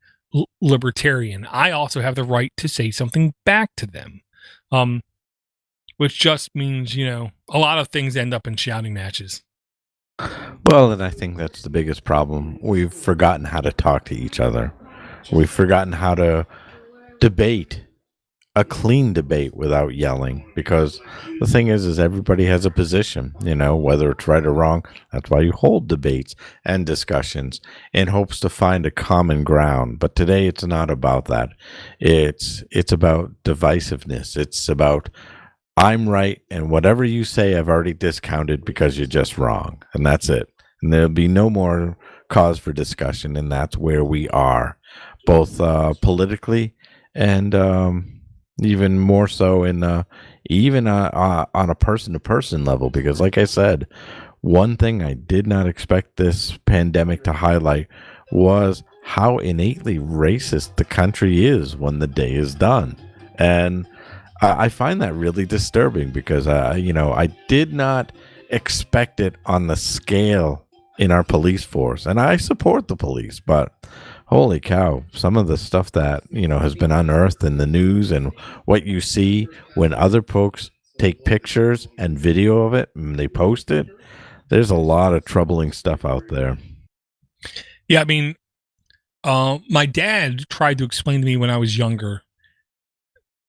[SPEAKER 1] libertarian. I also have the right to say something back to them, which just means, a lot of things end up in shouting matches.
[SPEAKER 2] Well, and I think that's the biggest problem. We've forgotten how to talk to each other. We've forgotten how to debate, a clean debate without yelling, because the thing is everybody has a position, whether it's right or wrong. That's why you hold debates and discussions in hopes to find a common ground. But today it's not about that. It's about divisiveness. It's about I'm right, and whatever you say I've already discounted because you're just wrong, and that's it. And there'll be no more cause for discussion, and that's where we are, both politically and even more so in even on a person to person level. Because, like I said, one thing I did not expect this pandemic to highlight was how innately racist the country is when the day is done. And I find that really disturbing because, I did not expect it on the scale in our police force. And I support the police, but holy cow, some of the stuff that, has been unearthed in the news and what you see when other folks take pictures and video of it and they post it, there's a lot of troubling stuff out there.
[SPEAKER 1] Yeah, I mean, my dad tried to explain to me when I was younger.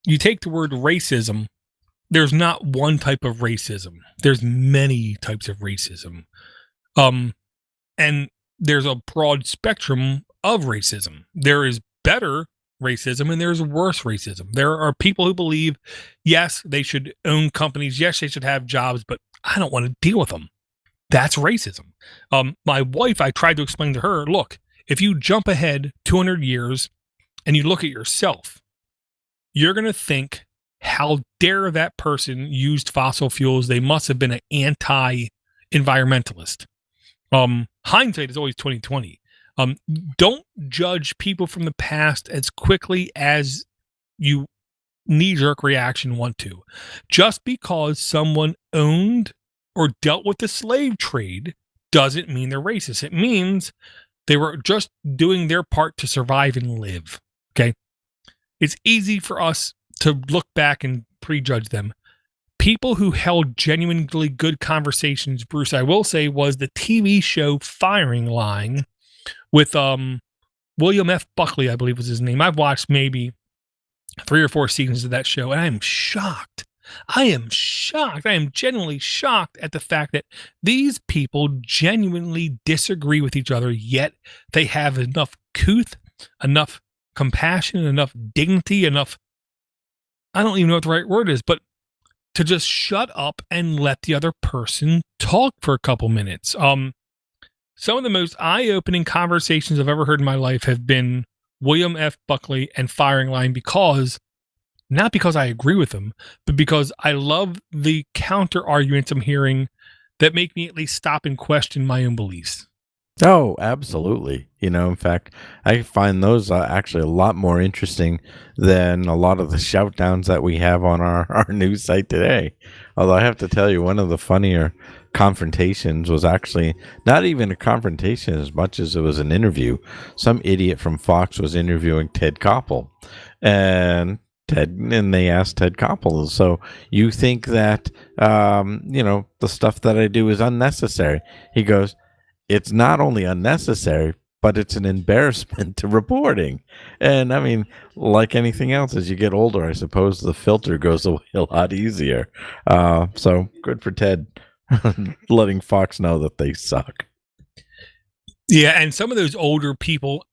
[SPEAKER 1] You take the word racism, there's not one type of racism. There's many types of racism. And there's a broad spectrum of racism. There is better racism and there's worse racism. There are people who believe, yes, they should own companies. Yes, they should have jobs, but I don't want to deal with them. That's racism. My wife, I tried to explain to her, look, if you jump ahead 200 years and you look at yourself, you're going to think, how dare that person used fossil fuels? They must have been an anti-environmentalist. Hindsight is always 2020. Don't judge people from the past as quickly as you knee-jerk reaction want to. Just because someone owned or dealt with the slave trade doesn't mean they're racist. It means they were just doing their part to survive and live. Okay. It's easy for us to look back and prejudge them. People who held genuinely good conversations, Bruce, I will say, was the TV show Firing Line with William F. Buckley, I believe was his name. I've watched maybe 3 or 4 seasons of that show, and I am shocked. I am genuinely shocked at the fact that these people genuinely disagree with each other, yet they have enough couth, enough compassion, enough dignity, enough, I don't even know what the right word is, but to just shut up and let the other person talk for a couple minutes. Some of the most eye-opening conversations I've ever heard in my life have been William F. Buckley and Firing Line, because not because I agree with them, but because I love the counter arguments I'm hearing that make me at least stop and question my own beliefs.
[SPEAKER 2] Oh, absolutely. In fact, I find those actually a lot more interesting than a lot of the shout downs that we have on our news site today. Although I have to tell you, one of the funnier confrontations was actually not even a confrontation as much as it was an interview. Some idiot from Fox was interviewing Ted Koppel. And they asked Ted Koppel, so you think that, the stuff that I do is unnecessary? He goes, it's not only unnecessary, but it's an embarrassment to reporting. And I mean, like anything else, as you get older, I suppose the filter goes away a lot easier. So good for Ted letting Fox know that they suck.
[SPEAKER 1] Yeah, and some of those older people,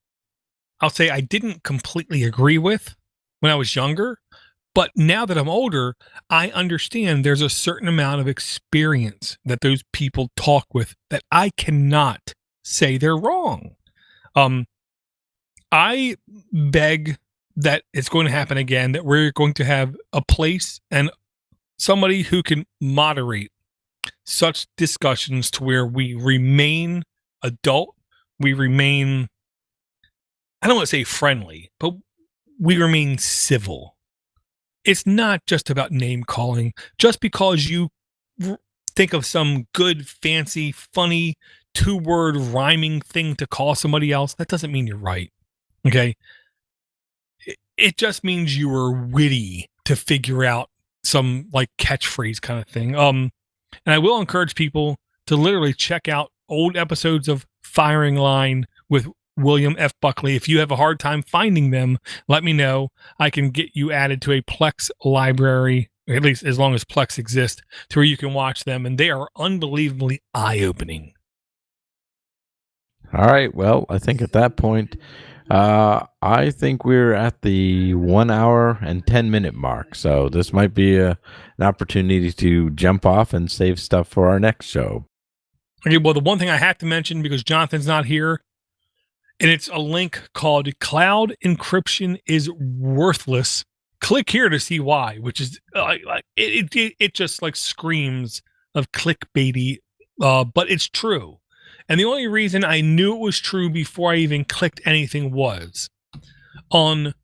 [SPEAKER 1] I'll say I didn't completely agree with when I was younger, but now that I'm older, I understand there's a certain amount of experience that those people talk with that I cannot say they're wrong. I beg that it's going to happen again, that we're going to have a place and somebody who can moderate such discussions to where we remain adult, we remain, I don't want to say friendly, but we remain civil. It's not just about name calling. Just because you think of some good, fancy, funny 2-word rhyming thing to call somebody else, that doesn't mean you're right. Okay. It just means you were witty to figure out some like catchphrase kind of thing. And I will encourage people to literally check out old episodes of Firing Line with William F. Buckley. If you have a hard time finding them, let me know. I can get you added to a Plex library, at least as long as Plex exists, to where you can watch them, and they are unbelievably eye-opening.
[SPEAKER 2] All right. Well, I think at that point, I think we're at the 1 hour and 10 minute mark. So this might be an opportunity to jump off and save stuff for our next show.
[SPEAKER 1] Okay, well, the one thing I have to mention, because Jonathan's not here, and it's a link called Cloud Encryption is Worthless. Click here to see why, which is it just like screams of clickbaity, but it's true. And the only reason I knew it was true before I even clicked anything was on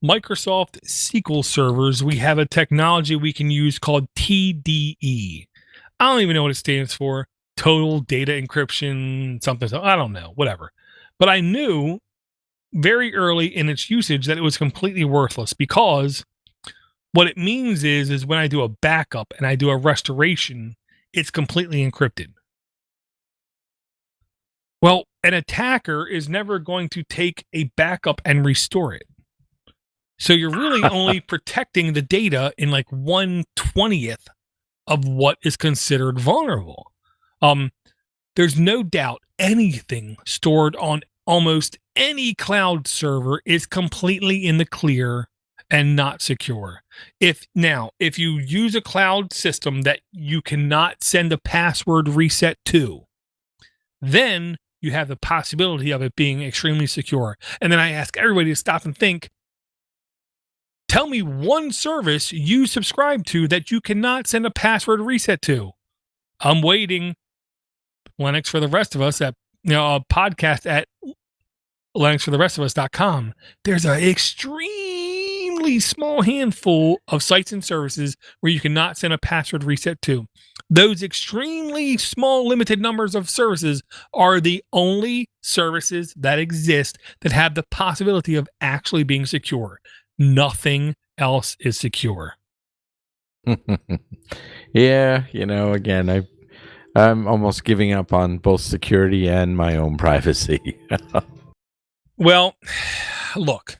[SPEAKER 1] Microsoft SQL servers, we have a technology we can use called TDE. I don't even know what it stands for. Total data encryption, something. I don't know, whatever. But I knew very early in its usage that it was completely worthless, because what it means is when I do a backup and I do a restoration, it's completely encrypted. Well, an attacker is never going to take a backup and restore it. So you're really only protecting the data in like 1/20th of what is considered vulnerable. There's no doubt anything stored on almost any cloud server is completely in the clear and not secure. If you use a cloud system that you cannot send a password reset to, then you have the possibility of it being extremely secure. And then I ask everybody to stop and think, tell me one service you subscribe to that you cannot send a password reset to. I'm waiting. Linux for the rest of us at a podcast at linuxfortherestofus.com. There's an extremely small handful of sites and services where you cannot send a password reset to. Those extremely small limited numbers of services are the only services that exist that have the possibility of actually being secure. Nothing else is secure.
[SPEAKER 2] Yeah, again, I'm almost giving up on both security and my own privacy.
[SPEAKER 1] Well, look,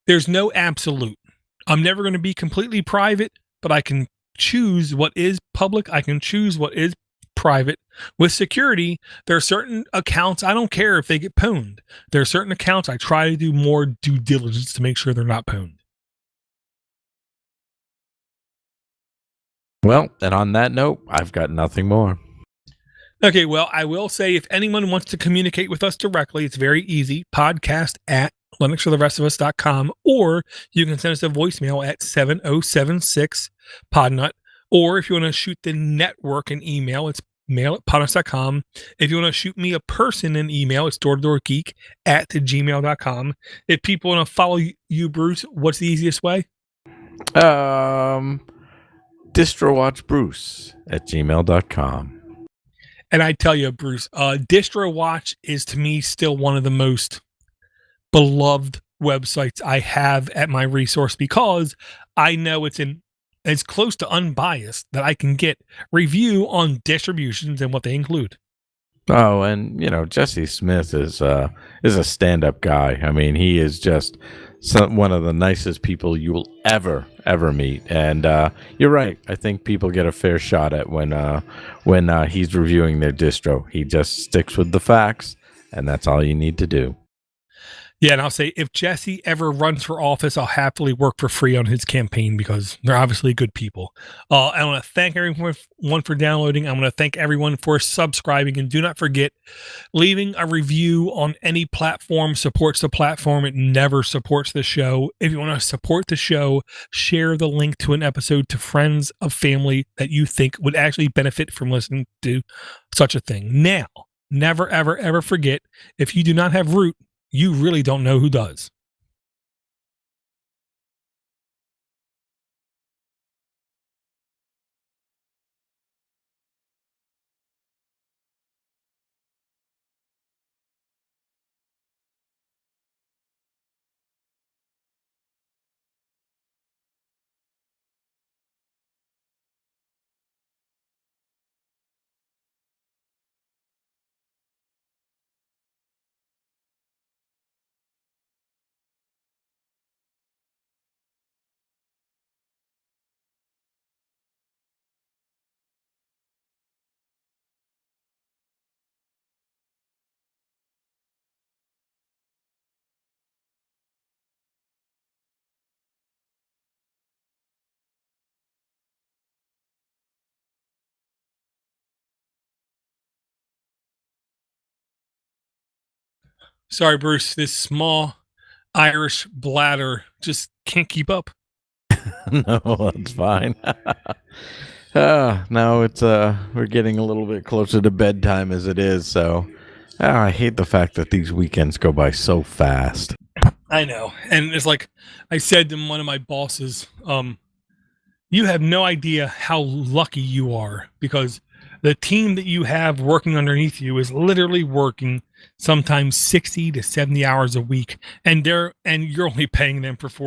[SPEAKER 1] there's no absolute. I'm never going to be completely private, but I can choose what is public. I can choose what is private. With security, there are certain accounts, I don't care if they get pwned. There are certain accounts I try to do more due diligence to make sure they're not pwned.
[SPEAKER 2] Well, and on that note, I've got nothing more.
[SPEAKER 1] Okay, well, I will say if anyone wants to communicate with us directly, it's very easy. Podcast at linuxfortherestofus.com, or you can send us a voicemail at 7076 podnut, or if you want to shoot the network an email, it's mail@podnuts.com. If you want to shoot me a person an email, it's doortodoorgeek at gmail.com. If people want to follow you, Bruce, what's the easiest way?
[SPEAKER 2] DistroWatchBruce at gmail.com.
[SPEAKER 1] And I tell you, Bruce, DistroWatch is to me still one of the most beloved websites I have at my resource, because I know it's close to unbiased that I can get review on distributions and what they include.
[SPEAKER 2] Oh, and Jesse Smith is a stand-up guy. I mean, he is just one of the nicest people you will ever meet. And you're right. I think people get a fair shot at when he's reviewing their distro. He just sticks with the facts, and that's all you need to do.
[SPEAKER 1] Yeah, and I'll say if Jesse ever runs for office, I'll happily work for free on his campaign, because they're obviously good people. I want to thank everyone for downloading. I want to thank everyone for subscribing. And do not forget, leaving a review on any platform supports the platform. It never supports the show. If you want to support the show, share the link to an episode to friends of family that you think would actually benefit from listening to such a thing. Now, never, ever, ever forget, if you do not have root, you really don't know who does. Sorry, Bruce. This small Irish bladder just can't keep up.
[SPEAKER 2] No, that's fine. Now it's we're getting a little bit closer to bedtime as it is, so I hate the fact that these weekends go by so fast.
[SPEAKER 1] I know. And it's like I said to one of my bosses, you have no idea how lucky you are, because the team that you have working underneath you is literally working sometimes 60 to 70 hours a week, and you're only paying them for 4